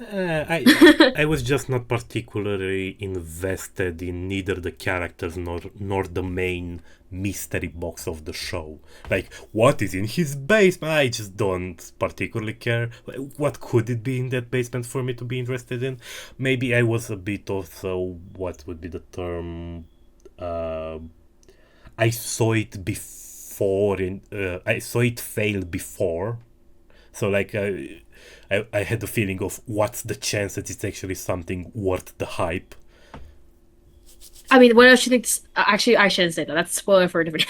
I was just not particularly invested in neither the characters nor the main mystery box of the show. Like, what is in his basement? I just don't particularly care. What could it be in that basement for me to be interested in? Maybe I was a bit also, what would be the term? Uh, I saw it before, I saw it fail before. So like I had the feeling of what's the chance that it's actually something worth the hype. I mean, what else do you think? Actually, I shouldn't say that. That's a spoiler for a different.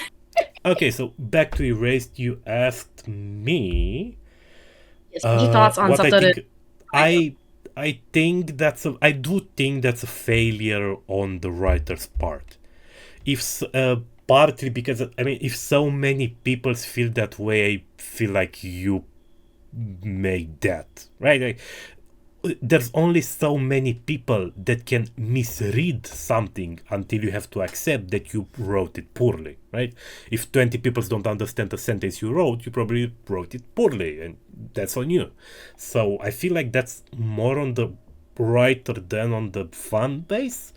Okay, so back to Erased, you asked me Yes, your thoughts on what I Satoru think. Kayo? I do think that's a failure on the writer's part. If partly because I mean, if so many people feel that way, I feel like you made that right. Like, there's only so many people that can misread something until you have to accept that you wrote it poorly, right? If 20 people don't understand the sentence you wrote, you probably wrote it poorly, and that's on you. So I feel like that's more on the writer than on the fan base.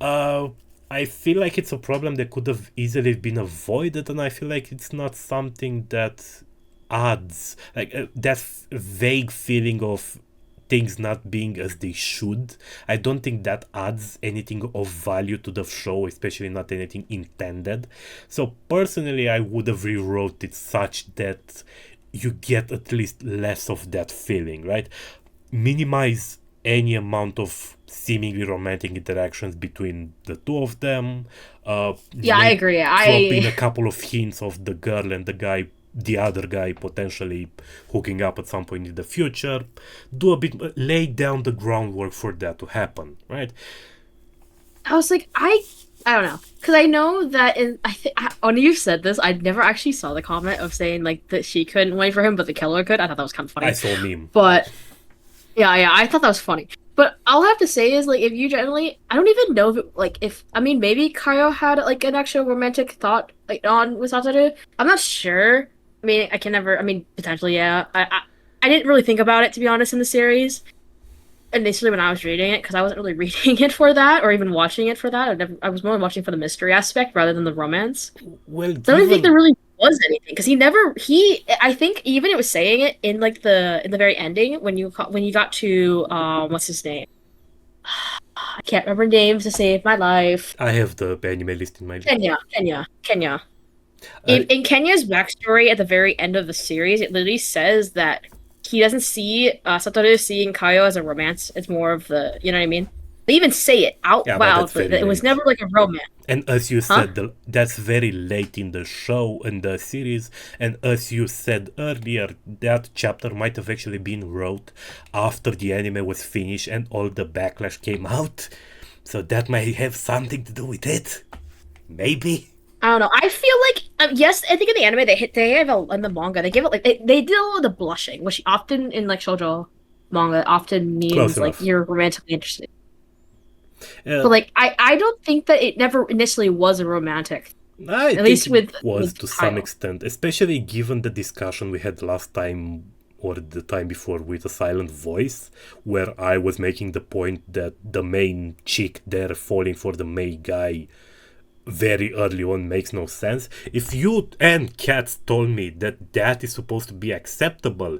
uh I feel like it's a problem that could have easily been avoided, and I feel like it's not something that adds like that vague feeling of things not being as they should. I don't think that adds anything of value to the show, especially not anything intended. So personally, I would have rewrote it such that you get at least less of that feeling, right? Minimize any amount of seemingly romantic interactions between the two of them. Yeah, I Maybe agree. drop in I a couple of hints of the girl and the other guy potentially hooking up at some point in the future. Do a bit, lay down the groundwork for that to happen, right? I was like, I don't know, because I know that in I think when you said this, I never actually saw the comment of saying like that she couldn't wait for him, but the killer could. I thought that was kind of I funny, saw a meme. but yeah, I thought that was funny. But all I have to say is like if you generally, I don't even know if if I mean maybe Kaio had like an actual romantic thought like on with Satoru. I'm not sure. I mean, I can never. I mean, potentially, yeah. I didn't really think about it to be honest in the series initially when I was reading it because I wasn't really reading it for that or even watching it for that. I was more watching for the mystery aspect rather than the romance. Well, So I don't even think there given really was anything because he I think even it was saying it in like in the very ending when you got to what's his name? I can't remember names to save my life. I have the anime list in my list. Kenya. Uh, In Kenya's backstory at the very end of the series, it literally says that he doesn't see Satoru seeing Kaio as a romance. It's more of the, you know what I mean? They even say it out yeah, but that's loud. very It was late. never like a romance, And as you huh? said, that's very late in the show, in the series. And as you said earlier, that chapter might have actually been wrote after the anime was finished and all the backlash came out. So that might have something to do with it. Maybe. I don't know. I feel like yes, I think in the anime they have in the manga they give it like they did a little of the blushing, which often in like shoujo manga often Close means like enough. you're romantically interested. Uh, But like I don't think that it never initially was a romantic, I at think least it was with to some Kaio. extent, especially given the discussion we had last time or the time before with a silent voice, where I was making the point that the main chick there falling for the main guy very early on makes no sense. If you and Cats told me that that is supposed to be acceptable,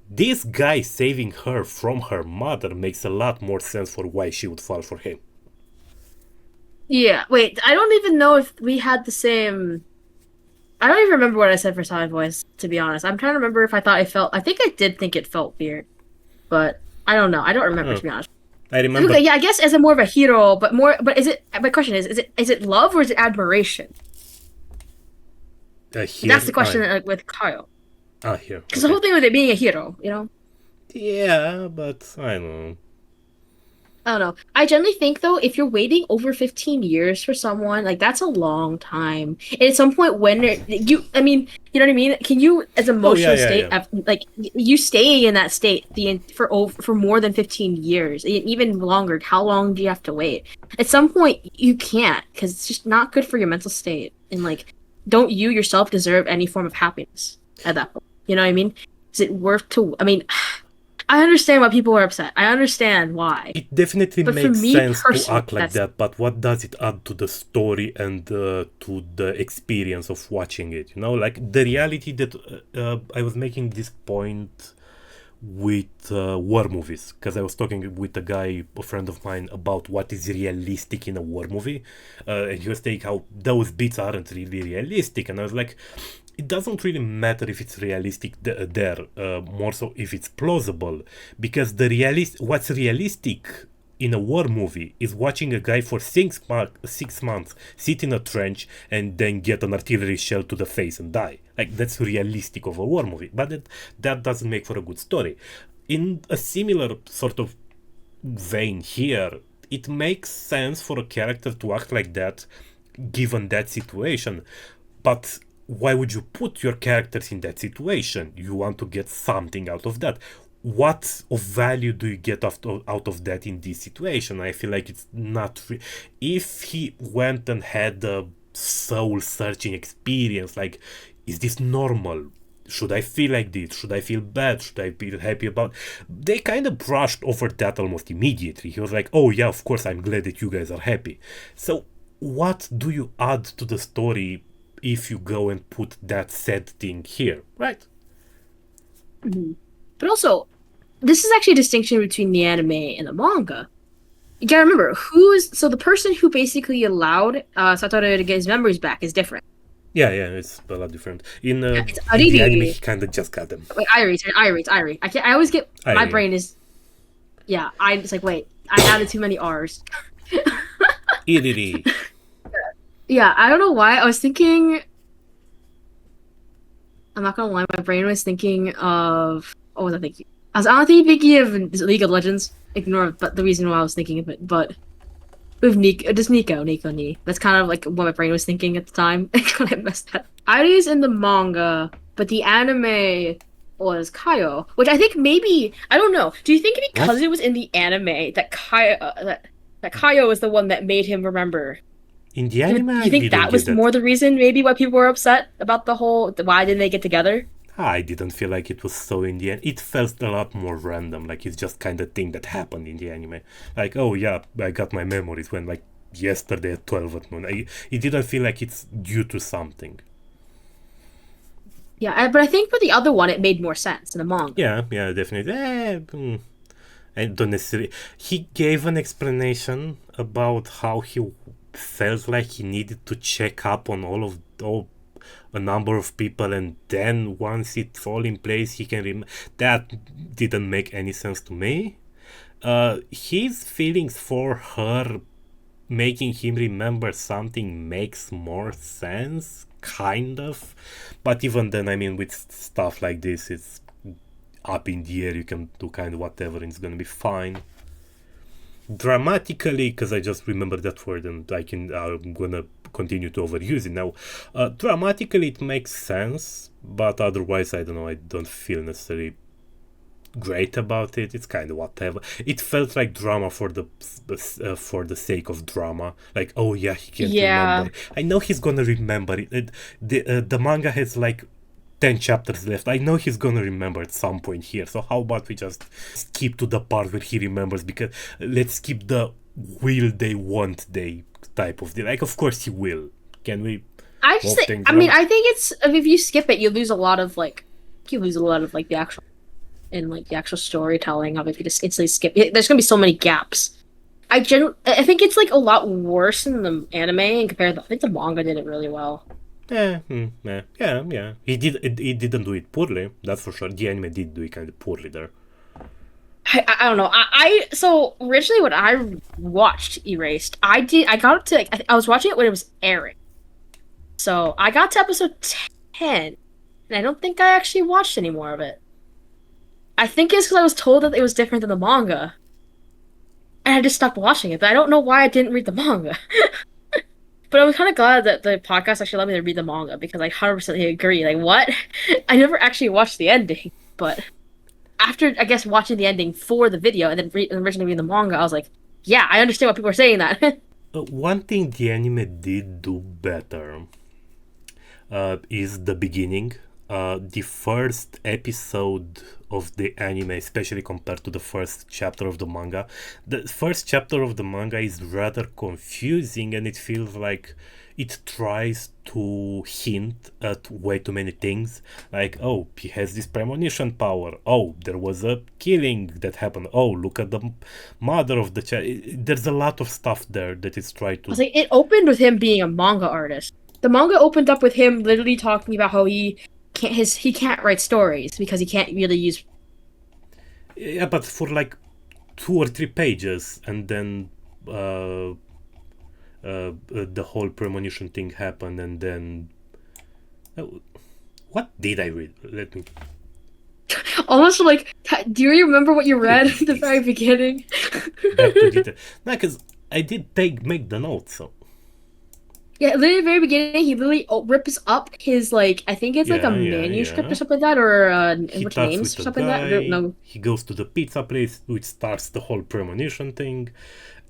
this guy saving her from her mother makes a lot more sense for why she would fall for him. Yeah, wait, I don't even know if we had the same. I don't even remember what I said for silent voice, to be honest. I'm trying to remember if I thought it felt. I think I did think it felt weird, but I don't know. I don't remember Huh. to be honest. I Okay, remember yeah, I guess as a more of a hero, but more. But is it? My question is it love or is it admiration? here. That's the question with Kyle. Here. Because the Okay. whole thing with it being a hero, you know. Yeah, but I don't know. I don't know. I generally think though, if you're waiting over 15 years for someone, like that's a long time. And at some point when I mean, you know what I mean? Can you, as Oh yeah, emotional yeah, state, yeah. like you staying in that state for more than 15 years, even longer, how long do you have to wait? At some point, you can't because it's just not good for your mental state. And like, don't you yourself deserve any form of happiness at that point? You know what I mean? Is it worth to? I mean, I understand why people are upset. I understand why. It definitely But for makes me sense to personally, act like that's that, but what does it add to the story and to the experience of watching it? You know, like the reality that I was making this point with war movies, because I was talking with a guy, a friend of mine, about what is realistic in a war movie, and he was saying how those bits aren't really realistic, and I was like, it doesn't really matter if it's realistic there, more so if it's plausible, because what's realistic in a war movie is watching a guy for 6 months sit in a trench and then get an artillery shell to the face and die. Like, that's realistic of a war movie, but that doesn't make for a good story. In a similar sort of vein here, it makes sense for a character to act like that given that situation. But why would you put your characters in that situation? You want to get something out of that. What of value do you get out of that in this situation? I feel like it's not. If he went and had a soul searching experience, like, is this normal? Should I feel like this? Should I feel bad? Should I feel happy about? They kind of brushed over that almost immediately. He was like, "Oh yeah, of course, I'm glad that you guys are happy." So, what do you add to the story if you go and put that sad thing here, right? Mhm. But also, this is actually a distinction between the anime and the manga. You gotta remember the person who basically allowed Satoru to get his memories back is different. Yeah, yeah, it's a lot different. Yeah, it's In the anime, Ariri. he kind of just got them. Wait, Irie. I can't. I always get my I brain is yeah. I it's like wait, I added too many R's. Iriri. Yeah, I don't know why. I was thinking. I'm not gonna lie. My brain was thinking of. What was I thinking? I was honestly thinking of League of Legends. Ignore but the reason why I was thinking of it, but with Nico, just Nico Ni. That's kind of like what my brain was thinking at the time. When I messed up. Irie's in the manga, but the anime was Kaio, which I think maybe I don't know. Do you think because What? it was in the anime that Kaio was the one that made him remember? In the Do anime, I you think didn't that get was that. more the reason maybe why people were upset about the whole why didn't they get together? I didn't feel like it was so in the end. It felt a lot more random, like it's just kind of thing that happened in the anime. Like, oh yeah, I got my memories when like yesterday at 12 at noon. It didn't feel like it's due to something. Yeah, but I think for the other one it made more sense in the manga. Yeah, yeah, definitely. I don't necessarily. He gave an explanation about how he felt like he needed to check up on all a number of people, and then once it's all in place, he can. That didn't make any sense to me. His feelings for her making him remember something makes more sense, kind of. But even then, I mean, with stuff like this, it's up in the air. You can do kind of whatever, and it's gonna be fine. Dramatically, because I just remember that word, and I'm gonna continue to overuse it now. Dramatically, it makes sense, but otherwise, I don't know. I don't feel necessarily great about it. It's kind of whatever. It felt like drama for the sake of drama. Like, oh yeah, he can't Yeah. remember. I know he's gonna remember it. The manga has like 10 chapters left. I know he's gonna remember at some point here. So how about we just skip to the part where he remembers? Because let's skip the will they, won't they type of deal. Like, of course he will. Can we move things I mean, around? I think it's if you skip it, you lose a lot of the actual storytelling of it. If you just instantly skip it, there's gonna be so many gaps. I think it's like a lot worse in the anime and compared to I think the manga did it really well. Yeah. He didn't do it poorly. That's for sure. The anime did do it kind of poorly there. I don't know. So originally when I watched Erased, I got up to I was watching it when it was airing. So I got to episode 10, and I don't think I actually watched any more of it. I think it's because I was told that it was different than the manga. and I just stopped watching it. But I don't know why I didn't read the manga. But I was kind of glad that the podcast actually let me read the manga because I 100% agree. Like, what? I never actually watched the ending, but after I guess watching the ending for the video and then originally reading the manga, I was like, yeah, I understand what people are saying that. One thing the anime did do better is the beginning. The first episode of the anime, especially compared to the first chapter of the manga, the first chapter of the manga is rather confusing and it feels like it tries to hint at way too many things. Like, oh, he has this premonition power. Oh, there was a killing that happened. Oh, look at the mother of the child. There's a lot of stuff there that is trying I was to. like, it opened with him being a manga artist. The manga opened up with him literally talking about how he can't write stories because he can't really use. Yeah, but for like 2 or 3 pages, and then the whole premonition thing happened, and then uh, what did I read? Let me Almost like, do you remember what you read at the very beginning? back to detail. No, because I did make the notes. So Yeah, literally at the very beginning, he literally rips up his like I think it's like a yeah, manuscript or yeah. something like that, or He which talks names with or a something like that. I don't guy. know. He goes to the pizza place, which starts the whole premonition thing.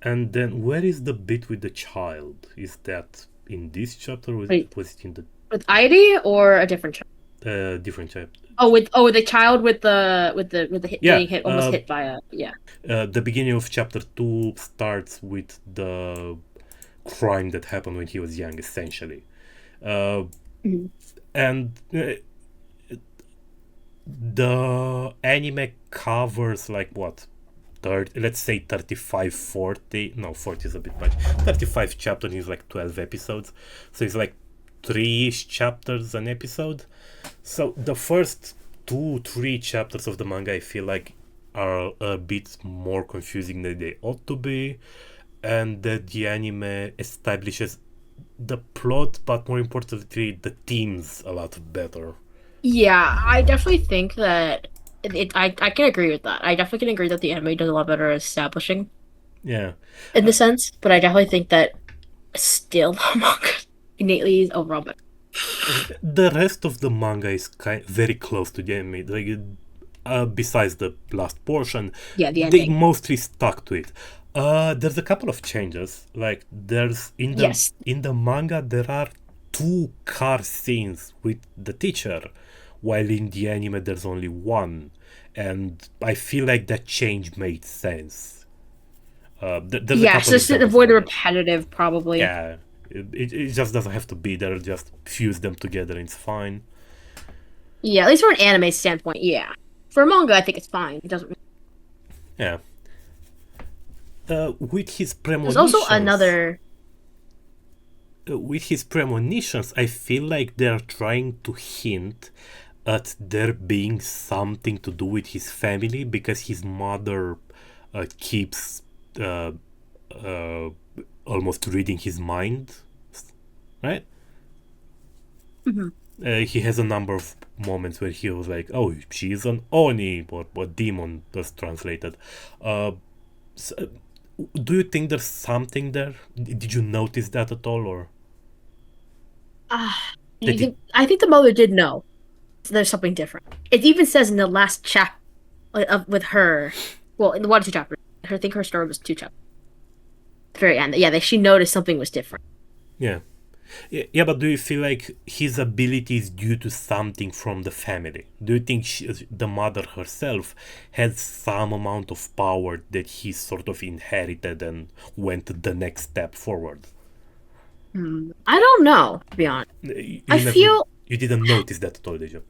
And then where is the bit with the child? Is that in this chapter, or Wait, was it in the with ID or a different child? different chapter? Oh, the child with the hit, Yeah, getting hit almost hit by a yeah. the beginning of chapter 2 starts with the crime that happened when he was young, essentially. Uh, Mhm. and the anime covers like what? 30, let's say 35, 40. No, 40 is a bit much. 35 chapters is like 12 episodes. So it's like 3-ish chapters an episode. So the first 2, 3 chapters of the manga, I feel like, are a bit more confusing than they ought to be, and that the anime establishes the plot, but more importantly, the themes a lot better. Yeah, I definitely think that I can agree with that. I definitely can agree that the anime does a lot better at establishing Yeah, in the sense, but I definitely think that still the manga innately is overall better. the rest of the manga is very close to the anime. Like, besides the last portion, Yeah, the they ending. mostly stuck to it. There's a couple of changes. Like, there's Yes. in the manga there are 2 car scenes with the teacher, while in the anime there's only one, and I feel like that change made sense. There's a Yeah, couple so just to examples avoid over the there. repetitive, probably. Yeah, it just doesn't have to be there. Just fuse them together, and it's fine. Yeah, at least from an anime standpoint, yeah. For a manga, I think it's fine. It doesn't. Yeah. With his There's also premonitions, another. I feel like they're trying to hint at there being something to do with his family because his mother keeps uh, uh, almost reading his mind, right? Mhm. He has a number of moments where he was like, "Oh, she is an oni," or demon, that's translated. Uh, so, do you think there's something there? Did you notice that at all, or You did it? think? I think the mother did know there's something different. It even says in the last chapter with her. Well, in the one or two chapters, I think her story was two chapters. At the very end, yeah, she noticed something was different. Yeah. Yeah, but do you feel like his ability is due to something from the family? Do you think the mother herself had some amount of power that he sort of inherited and went the next step forward? I don't know, to be honest. I You never, feel you didn't notice that at all, did you?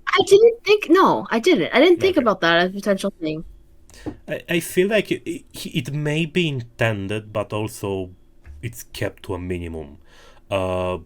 I didn't think. No, I didn't. I didn't think Okay. about that as a potential thing. I feel like it may be intended, but also it's kept to a minimum. Uh,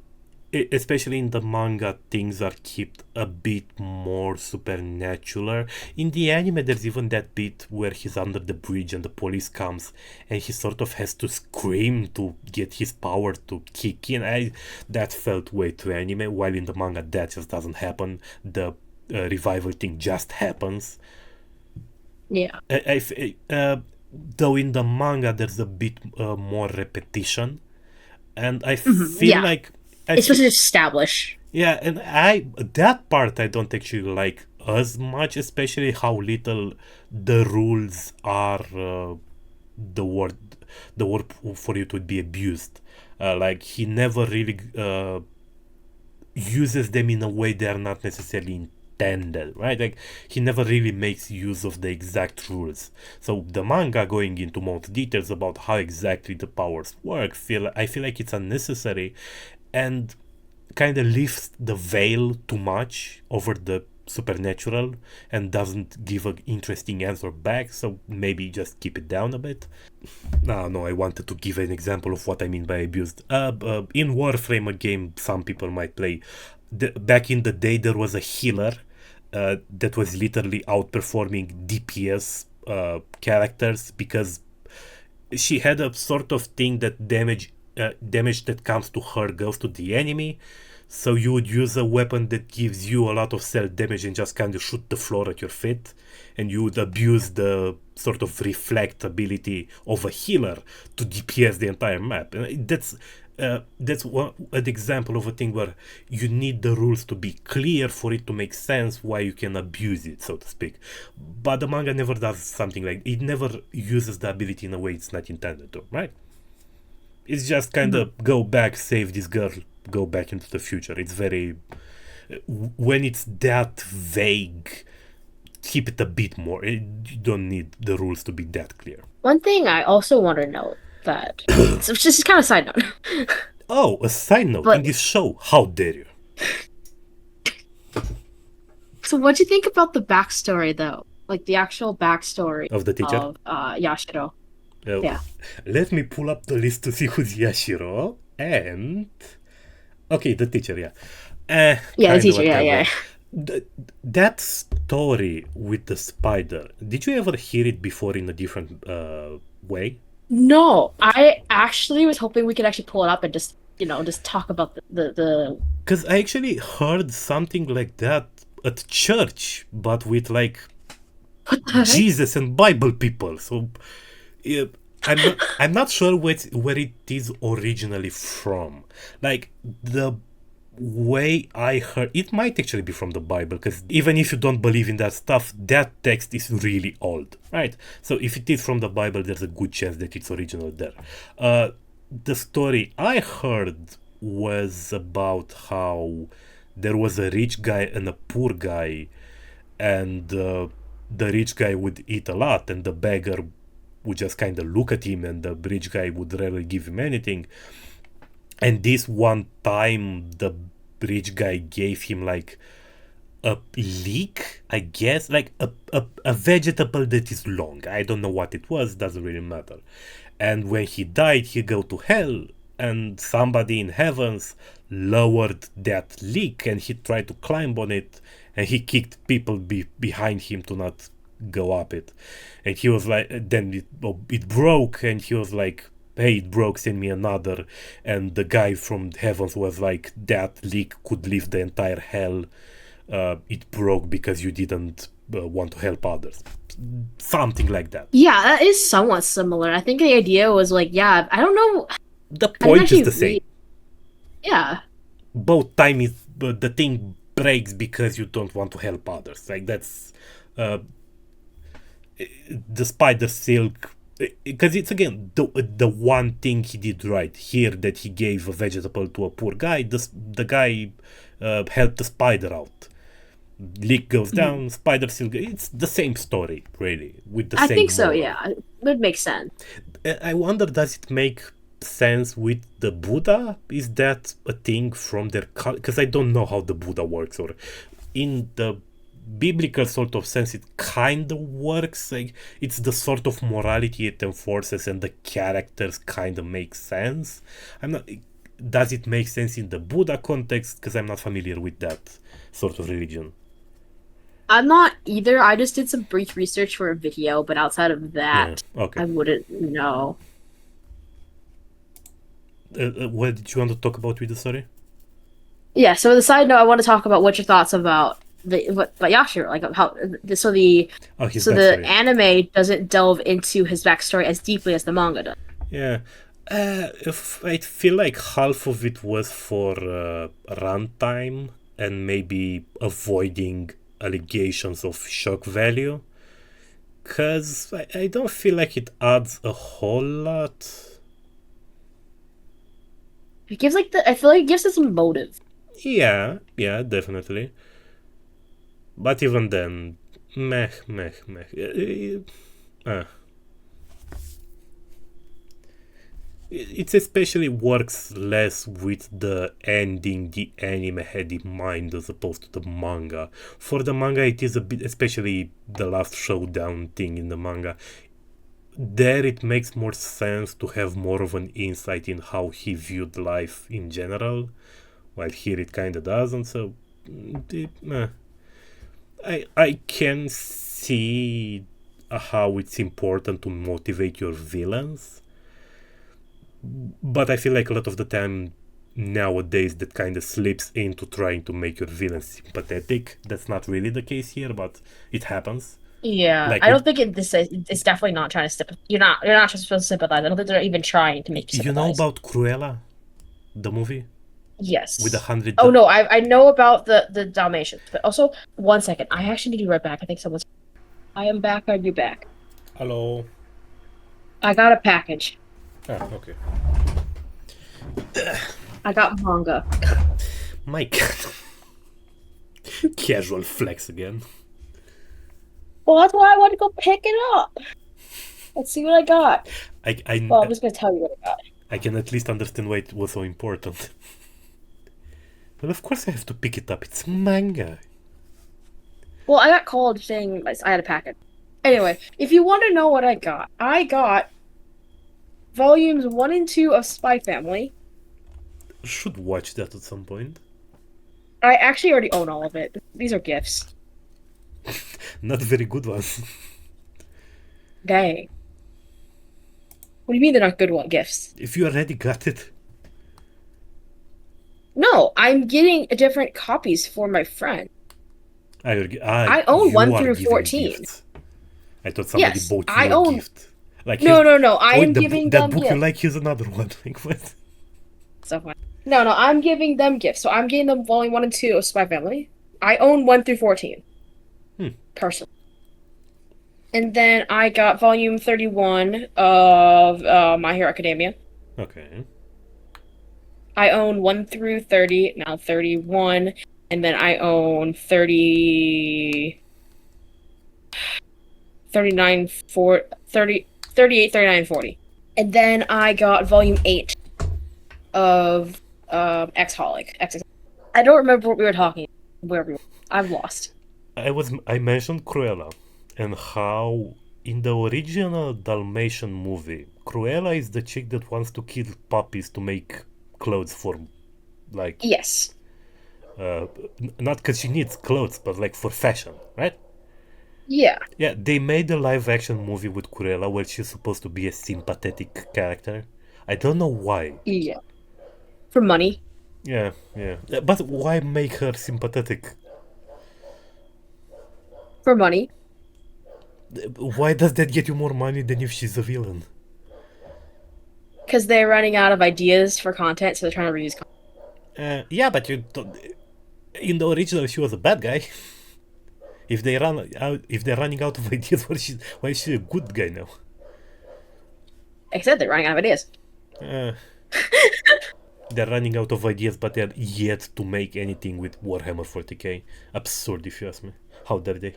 Especially in the manga, things are kept a bit more supernatural. In the anime, there's even that bit where he's under the bridge and the police comes, and he sort of has to scream to get his power to kick in. That felt way too anime. While in the manga, that just doesn't happen. The revival thing just happens. Yeah. I, I f- Though in the manga there's a bit more repetition, and I feel Yeah, like it's supposed actually, to establish. yeah, and I that part I don't actually like as much, especially how little the rules are the word the word for it would be abused. Like he never really uses them in a way they are not necessarily intended, right? Like he never really makes use of the exact rules. So the manga going into more details about how exactly the powers work, I feel like it's unnecessary and kind of lifts the veil too much over the supernatural and doesn't give an interesting answer back, so maybe just keep it down a bit. No, I wanted to give an example of what I mean by abused. In Warframe, a game some people might play, back in the day there was a healer that was literally outperforming DPS characters because she had a sort of thing that damage that comes to her goes to the enemy. So you would use a weapon that gives you a lot of self damage and just kind of shoot the floor at your feet, and you would abuse the sort of reflect ability of a healer to DPS the entire map. And an example of a thing where you need the rules to be clear for it to make sense why you can abuse it, so to speak. But the manga never does something like it. Never uses the ability in a way it's not intended to, right? It's just kind Mhm. of go back, save this girl, go back into the future. It's very when it's that vague, keep it a bit more. You don't need the rules to be that clear. One thing I also want to note that so it's just kind of side note, Oh, a side note in but this show, how dare you? so what'd you think about the backstory though? Like the actual backstory Of the teacher? of Yashiro. Uh, Yeah. Let me pull up the list to see who's Yashiro. And. Okay, the teacher, yeah. Yeah, the Kind of teacher, yeah, whatever. yeah. That story with the spider, did you ever hear it before in a different way? No, I actually was hoping we could actually pull it up and just, just talk about the Because I actually heard something like that at church, but with like what the heck? Jesus and Bible people. So yeah, I'm not sure where it is originally from. Like the way I heard it might actually be from the Bible, because even if you don't believe in that stuff, that text is really old, right? So if it is from the Bible, there's a good chance that it's original there. The story I heard was about how there was a rich guy and a poor guy, and the rich guy would eat a lot, and the beggar would just kind of look at him, and the rich guy would rarely give him anything. And this one time, the rich guy gave him like a leek, I guess, like a vegetable that is long. I don't know what it was, doesn't really matter. And when he died, he go to hell, and somebody in heavens lowered that leek, and he tried to climb on it, and he kicked people behind him to not go up it. And he was like, then it broke, and he was like, hey, it broke, send me another. And the guy from heavens was like, that leak could lift the entire hell. It broke because you didn't want to help others. Something like that. Yeah, that is somewhat similar. I think the idea was like, yeah, I don't know. The I didn't point is actually the same. read. Yeah. Both time is the thing breaks because you don't want to help others. Like that's uh, the spider silk, because it's again the one thing he did right here, that he gave a vegetable to a poor guy. The guy helped the spider out. Leak goes Mhm. down, spider silk. It's the same story, really, with the I same think so, moral. yeah. It would make sense. I wonder, does it make sense with the Buddha? Is that a thing from their culture? Because I don't know how the Buddha works, or in the biblical sort of sense, it kind of works. Like it's the sort of morality it enforces, and the characters kind of make sense. I'm not. Does it make sense in the Buddha context? Because I'm not familiar with that sort of religion. I'm not either. I just did some brief research for a video, but outside of Yeah. that, Okay. I wouldn't know. What did you want to talk about with the story? Yeah, so the side note, I want to talk about what your thoughts about but Yashiro, like how so the Oh, his so the backstory. anime doesn't delve into his backstory as deeply as the manga does. Yeah. If I feel like half of it was for runtime and maybe avoiding allegations of shock value. Because I don't feel like it adds a whole lot. It gives like the I feel like it gives us some motive. Yeah, yeah, definitely. But even then, meh, meh, meh. It especially works less with the ending the anime had in mind as opposed to the manga. For the manga, it is a bit, especially the last showdown thing in the manga. There, it makes more sense to have more of an insight in how he viewed life in general, while here it kind of doesn't. So, I can see how it's important to motivate your villains, but I feel like a lot of the time nowadays that kind of slips into trying to make your villains sympathetic. That's not really the case here, but it happens. Yeah, Like I with, don't think it's definitely not trying to sympathize. You're not just supposed to sympathize. I don't think they're even trying to make you you know sympathize. about Cruella, the movie with the Yes. hundred. Oh no, I know about the Dalmatians, but also one second. I actually need to be right back. I think someone's. I am back. Are you back? Hello. I got a package. Ah, okay. I got manga. My God. Casual flex again. Well, that's why I want to go pick it up. Let's see what I got. I, I, Well, I'm just gonna tell you what I got. I can at least understand why it was so important. Well, of course I have to pick it up. It's manga. Well, I got called saying I had a package. Anyway, if you want to know what I got volumes 1 and 2 of Spy Family. Should watch that at some point. I actually already own all of it. These are gifts. Not very good ones. Dang. What do you mean they're not good one gifts? If you already got it. No, I'm getting different copies for my friend. I own You 1 are through giving 14. gifts. I thought somebody Yes, bought I you a own. gift. Like No, here's, no, no. I oh, am giving that them book you gifts. like. Here's another one. Like what? So fun. No, no, I'm giving them gifts. So I'm getting them volume 1 and 2 of Spy Family. I own 1 through 14. Hmm. Personally. And then I got volume 31 of My Hero Academia. Okay. I own 1 through 30, now 31, and then I own 30, 39, 40, 30, 38, 39, 40. And then I got volume 8 of X-Holic. I don't remember what we were talking where we were. I'm lost. I mentioned Cruella and how in the original Dalmatian movie, Cruella is the chick that wants to kill puppies to make clothes for, like, Yes. uh, not because she needs clothes, but like for fashion, right? Yeah. Yeah, they made a live action movie with Cruella where she's supposed to be a sympathetic character. I don't know why. Yeah. For money. Yeah, yeah. But why make her sympathetic? For money. Why does that get you more money than if she's a villain? Because they're running out of ideas for content, so they're trying to reuse content. Yeah, but you don't, in the original she was a bad guy. If they're running out of ideas, why is she a good guy now? Except they're running out of ideas. Uh, they're running out of ideas, but they're yet to make anything with Warhammer 40k. Absurd, if you ask me. How dare they?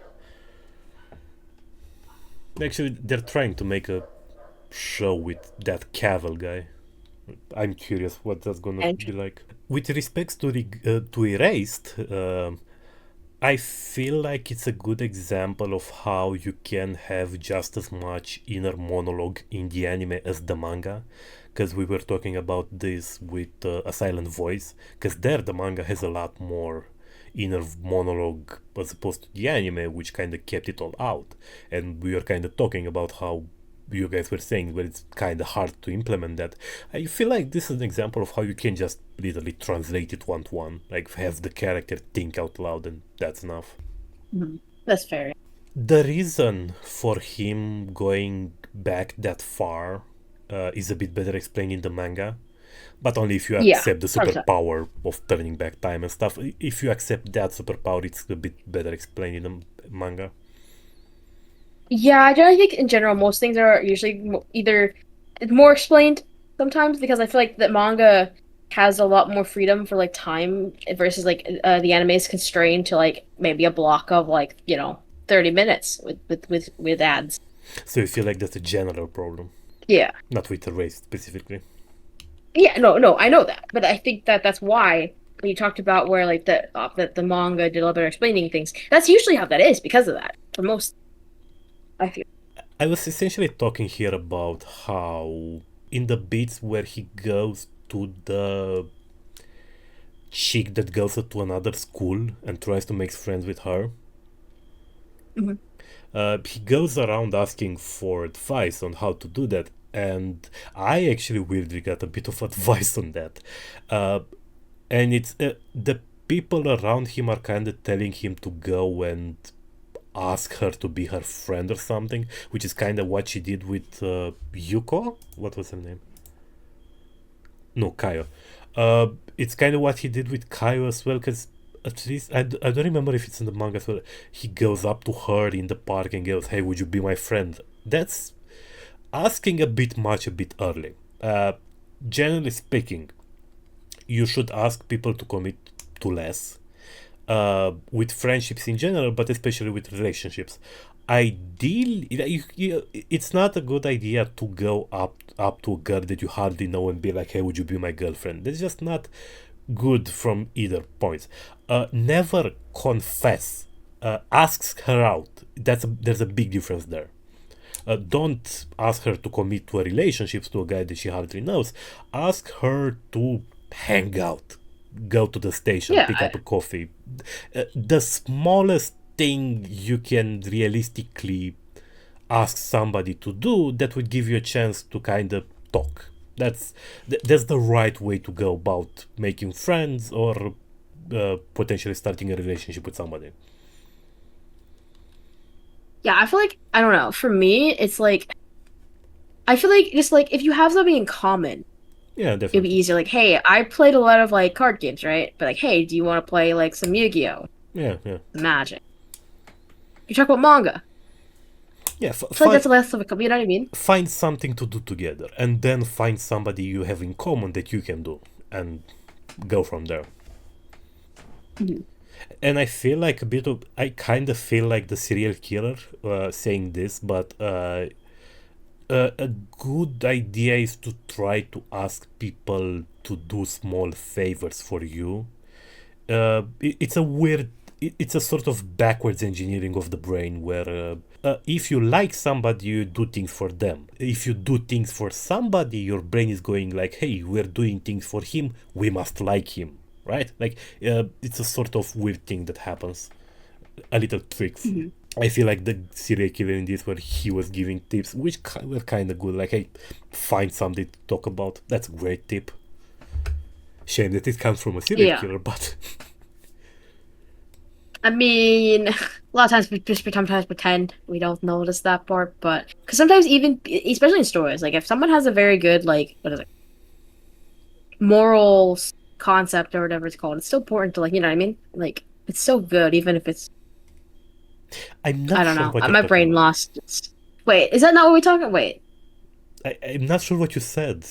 Actually, they're trying to make a show with that Cavill guy. I'm curious what that's gonna be like. With respects to Erased, I feel like it's a good example of how you can have just as much inner monologue in the anime as the manga. Because we were talking about this with A Silent Voice, because there the manga has a lot more inner monologue as opposed to the anime, which kind of kept it all out. And we were kind of talking about how you guys were saying, where it's kind of hard to implement that. I feel like this is an example of how you can just literally translate it one to one, like have the character think out loud, and that's enough. Mhm. That's fair. The reason for him going back that far is a bit better explained in the manga, but only if you Yeah, accept the 100%. superpower of turning back time and stuff. If you accept that superpower, it's a bit better explained in the manga. Yeah, I generally think in general most things are usually either more explained sometimes because I feel like the manga has a lot more freedom for like time versus like the anime is constrained to like maybe a block of like 30 minutes with ads. So you feel like that's a general problem, Yeah. not with the race specifically. Yeah, no, I know that, but I think that that's why when you talked about where like the manga did a little bit of explaining things. That's usually how that is because of that for most. I feel. I was essentially talking here about how in the bits where he goes to the chick that goes to another school and tries to make friends with her, Mhm. he goes around asking for advice on how to do that. And I actually weirdly got a bit of advice on that. Uh, and it's the people around him are kind of telling him to go and ask her to be her friend or something, which is kind of what she did with Yuko. What was her name? No, Kaio. It's kind of what he did with Kaio as well, because at least I don't remember if it's in the manga as well. He goes up to her in the park and goes, "Hey, would you be my friend?" That's asking a bit much, a bit early. Generally speaking, you should ask people to commit to less with friendships in general, but especially with relationships. Ideally, it's not a good idea to go up to a girl that you hardly know and be like, "Hey, would you be my girlfriend?" That's just not good from either point. Never confess. Asks her out. There's a big difference there. Don't ask her to commit to a relationship to a guy that she hardly knows. Ask her to hang out, go to the station, Yeah, pick up a coffee. The smallest thing you can realistically ask somebody to do that would give you a chance to kind of talk. That's the right way to go about making friends or potentially starting a relationship with somebody. yeah. I feel like I don't know. For me, it's like I feel like just like if you have something in common, Yeah, it'd be definitely. easier. Like, hey, I played a lot of like card games, right? But like, hey, do you want to play like some Yu-Gi-Oh, Yeah, yeah, Magic? You talk about manga. yeah. I feel like that's less of a, you know what I mean? Find something to do together, and then find somebody you have in common that you can do, and go from there. Mhm. And I feel like a bit of, I kind of feel like the serial killer saying this, but a good idea is to try to ask people to do small favors for you. It's a weird, it's a sort of backwards engineering of the brain where if you like somebody, you do things for them. If you do things for somebody, your brain is going like, hey, we're doing things for him, we must like him, right? Like, it's a sort of weird thing that happens. A little trick. Mhm. I feel like the serial killer in this, where he was giving tips, which were kind of good. Like, hey, find something to talk about. That's a great tip. Shame that it comes from a serial Yeah. killer, but I mean, a lot of times we just sometimes pretend we don't notice that part, but because sometimes even especially in stories, like if someone has a very good like what is it moral concept or whatever it's called, it's still important to like you know what I mean? Like it's so good even if it's I'm I not don't sure know. what you're My talking brain about. lost. Wait, is that not what we're talking? Wait, I'm not sure what you said.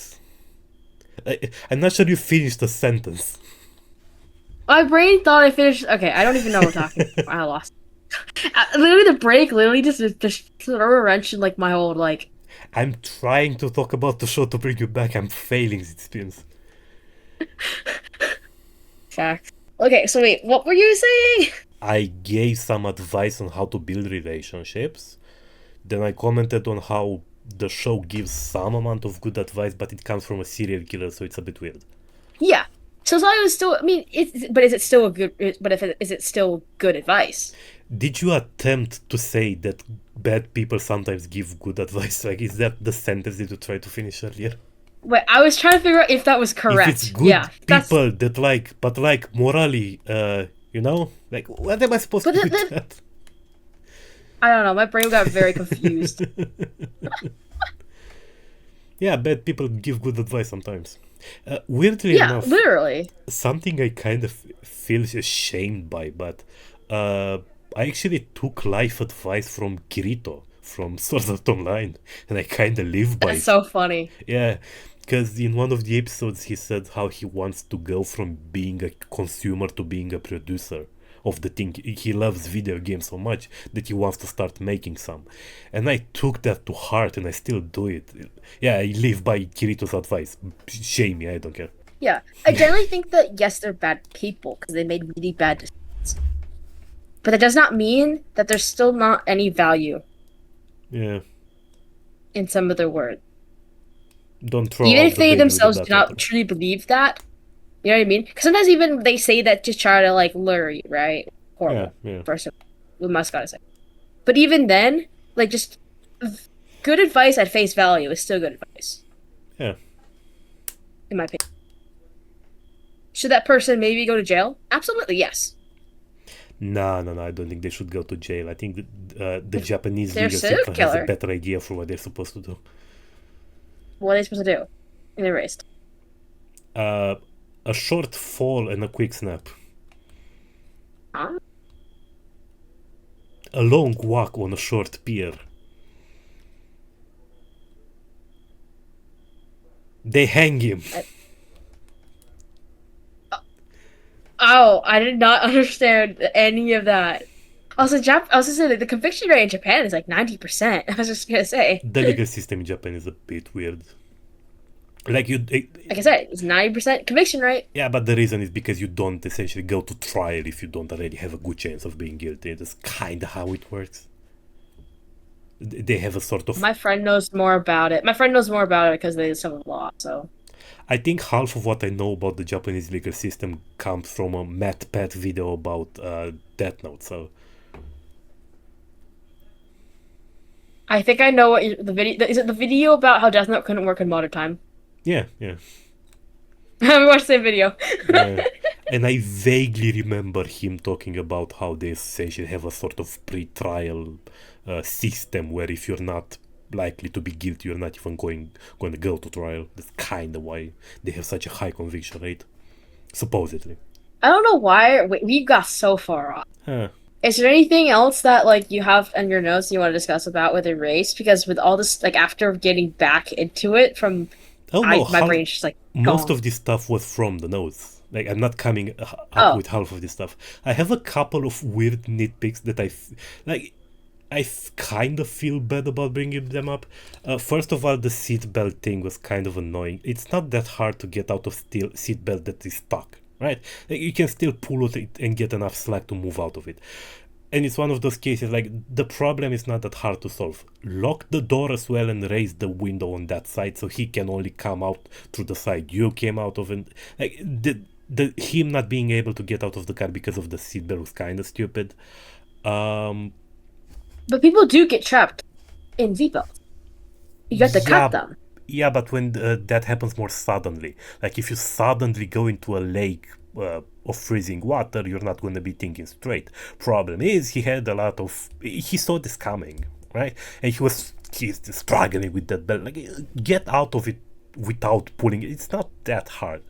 I'm not sure you finished the sentence. my brain thought I finished. Okay, I don't even know what we're talking. I lost. Literally, the break literally just threw a wrench in like my whole like I'm trying to talk about the show to bring you back. I'm failing, it seems. facts. Okay, so wait, what were you saying? I gave some advice on how to build relationships. Then I commented on how the show gives some amount of good advice, but it comes from a serial killer, so it's a bit weird. Yeah. So as long as it's still, I mean, but is it still a good? But if is it still good advice? Did you attempt to say that bad people sometimes give good advice? Like, is that the sentence that you tried to finish earlier? Wait, I was trying to figure out if that was If it's correct. good Yeah, that's. people that like, but like morally, like what am I supposed But to do with that? I don't know. My brain got very confused. Yeah, bad people give good advice sometimes. Weirdly Yeah, enough, literally. something I kind of feel ashamed by, but uh, I actually took life advice from Kirito from Sword Art Online, and I kind of live by That's it. so funny. Yeah, because in one of the episodes he said how he wants to go from being a consumer to being a producer of the thing. He loves video games so much that he wants to start making some. And I took that to heart and I still do it. Yeah, I live by Kirito's advice. Shame me, I don't care. Yeah, I generally think that yes, they're bad people because they made really bad decisions, but that does not mean that there's still not any value Yeah, in some of their words. don't throw Even out if the they baby with the themselves do bathwater. not truly believe that, you know what I mean? Because sometimes even they say that to try to like lure you, right? Yeah, Horrible. yeah, First of all, we must gotta say. But even then, like just good advice at face value is still good advice, yeah. in my opinion. Should that person maybe go to jail? Absolutely, yes. No, no, no, I don't think they should go to jail. I think the If Japanese they're a legal serial system has a killer, better idea for what they're supposed to do. what are they supposed to do? And erased. Uh, a short fall and a quick snap. Huh? A long walk on a short pier. They hang him. Oh, I did not understand any of that. Also, I was gonna say that the conviction rate in Japan is like 90%. I was just gonna say. The legal system in Japan is a bit weird. Like Like I said, it's 90% conviction rate. yeah, but the reason is because you don't essentially go to trial if you don't already have a good chance of being guilty. That's kind of how it works. They have a sort of. My friend knows more about it. My friend knows more about it because they study law. So I think half of what I know about the Japanese legal system comes from a Matt Pat video about Death Note. So I think I know what the video is. It the video about how Death Note couldn't work in modern time? yeah, yeah. We watched the same video. Yeah. And I vaguely remember him talking about how they essentially have a sort of pre-trial system where if you're not likely to be guilty, you're not even going to go to trial. That's kind of why they have such a high conviction rate, supposedly. I don't know why we got so far off. Huh. Is there anything else that like you have on your notes you want to discuss about with Erase? Because with all this, like after getting back into it from, Oh no, my brain's just like most gone. of this stuff was from the notes. Like I'm not coming up Oh, with half of this stuff. I have a couple of weird nitpicks that like. Kind of feel bad about bringing them up. First of all, the seatbelt thing was kind of annoying. It's not that hard to get out of steel seatbelt that is stuck, right? Like, you can still pull it and get enough slack to move out of it. And it's one of those cases like the problem is not that hard to solve. Lock the door as well and raise the window on that side so he can only come out through the side you came out of. And like the him not being able to get out of the car because of the seatbelt was kind of stupid. Um, but people do get trapped in seatbelts. You got to cut Yeah, them. yeah, but when that happens more suddenly, like if you suddenly go into a lake of freezing water, you're not going to be thinking straight. Problem is, he saw this coming, right? And he's struggling with that belt. Like, get out of it without pulling it. It's not that hard.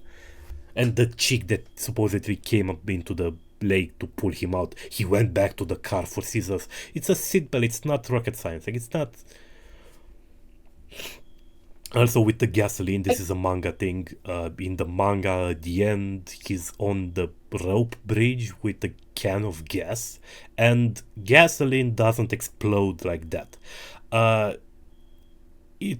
And the chick that supposedly came up into the lake to pull him out, he went back to the car for scissors. It's a seatbelt. It's not rocket science. Like, it's not. Also, with the gasoline, this Like, is a manga thing. In the manga, at the end, he's on the rope bridge with a can of gas, and gasoline doesn't explode like that. Uh, you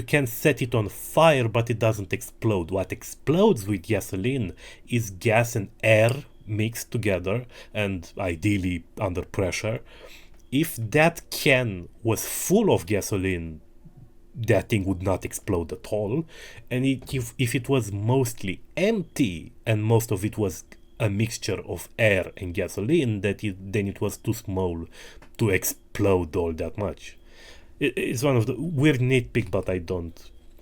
can set it on fire, but it doesn't explode. What explodes with gasoline is gas and air mixed together, and ideally under pressure. If that can was full of gasoline, that thing would not explode at all. And if it was mostly empty and most of it was a mixture of air and gasoline that then it was too small to explode all that much. It's one of the weird nitpick, but I don't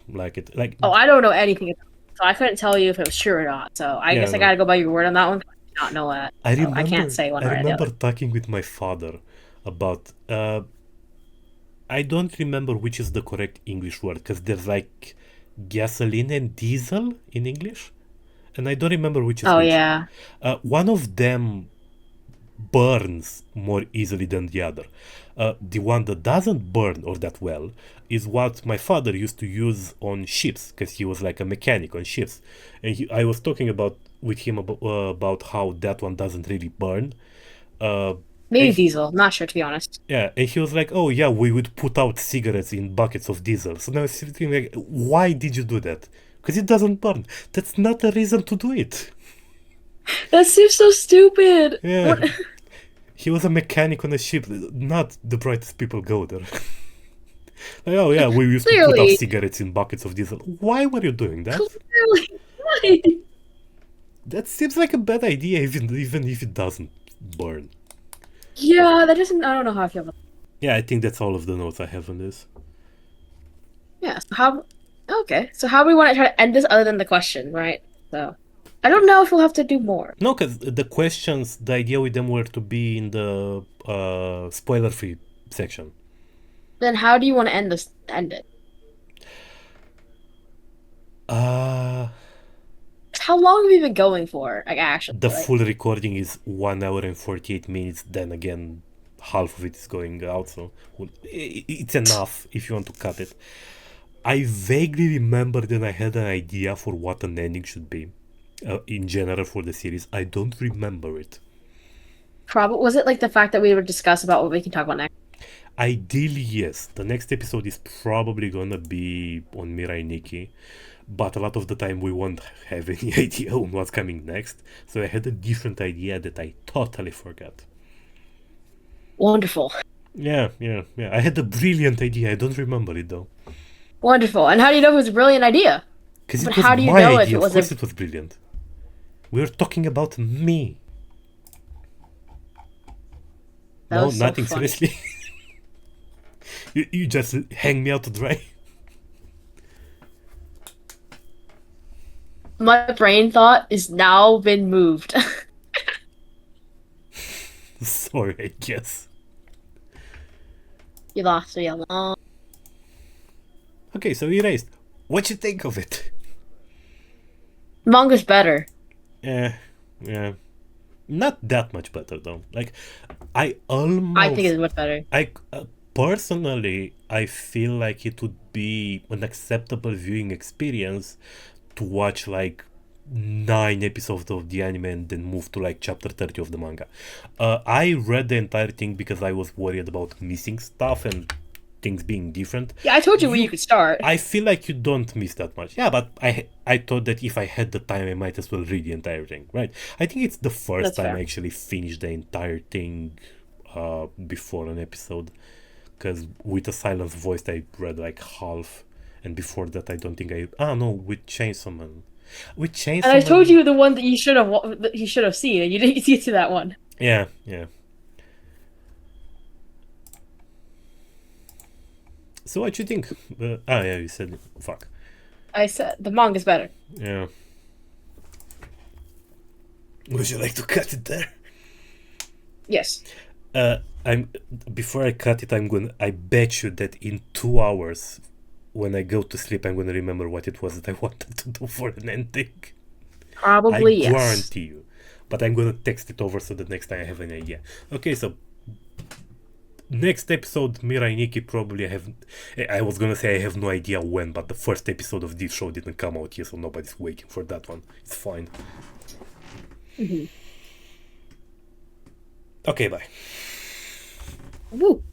like it. Like, Oh, I don't know anything about it, so I couldn't tell you if it was true or not. So I yeah, guess I no. gotta go by your word on that one. I do not know that. I So I can't remember say one I way or the remember other. talking with my father about I don't remember which is the correct English word because there's like gasoline and diesel in English, and I don't remember which is Oh which. yeah. One of them burns more easily than the other. The one that doesn't burn or that well is what my father used to use on ships because he was like a mechanic on ships, and I was talking about with him about how that one doesn't really burn. Uh, Maybe and diesel. Not sure to be honest. yeah, and he was like, "Oh yeah, we would put out cigarettes in buckets of diesel." So now I was thinking, like, why did you do that? Because it doesn't burn. That's not a reason to do it. That seems so stupid. Yeah, What? he was a mechanic on a ship. Not the brightest people go there. Like, oh yeah, we used to put out Clearly, cigarettes in buckets of diesel. Why were you doing that? clearly. Why? That seems like a bad idea, even if it doesn't burn. Yeah, that doesn't. I don't know how I feel about. Yeah, I think that's all of the notes I have on this. Yeah. So how? Okay. So how do we want to try to end this other than the question, right? So I don't know if we'll have to do more. No, because the questions, the idea with them were to be in the spoiler-free section. Then how do you want to end this? End it. Uh, 'Cause how long have we been going for? Like actually, the like full recording is 1 hour and 48 minutes. Then again, half of it is going out, so it's enough if you want to cut it. I vaguely remember that I had an idea for what an ending should be in general for the series. I don't remember it. probably was it like the fact that we would discuss about what we can talk about next? Ideally, yes. The next episode is probably gonna be on Mirai Nikki, but a lot of the time we won't have any idea on what's coming next. So I had a different idea that I totally forgot. Wonderful, Yeah. I had a brilliant idea. I don't remember it though. wonderful. And how do you know if it was a brilliant idea? Because But it was how do you my know if idea. it Of was a? course it was brilliant. We were talking about me. That No, was so nothing, funny. seriously. You just hang me out to dry. My brain thought is now been moved. Sorry, I guess. You lost me a long. Okay, so erased. What you think of it? Manga's better. Yeah. Not that much better though. Like, I I think almost, it's much better. I personally, I feel like it would be an acceptable viewing experience to watch like 9 episodes of the anime and then move to like chapter 30 of the manga. I read the entire thing because I was worried about missing stuff and things being different. Yeah, I told you where you You could start. I feel like you don't miss that much. Yeah, but I thought that if I had the time, I might as well read the entire thing, right? I think it's the first That's time I fair. actually finished the entire thing before an episode. Because with a silence voice, I read like half, and before that, I don't think I. Ah, no, with Chainsaw Man. With And I Chainsaw told Man. you the one that you should have seen, and you didn't see to that one. Yeah. So what you think? Yeah, you said fuck. I said the manga's better. Yeah. Would you like to cut it there? Yes. I'm before I cut it. I bet you that in 2 hours, when I go to sleep, I'm gonna remember what it was that I wanted to do for an ending. I Probably yes. guarantee you. But I'm gonna text it over so that next time I have an idea. Okay, so next episode, Mirai Nikki probably have. I was gonna say I have no idea when, but the first episode of this show didn't come out yet, so nobody's waiting for that one. It's fine. Mhm. Okay, bye. Woo.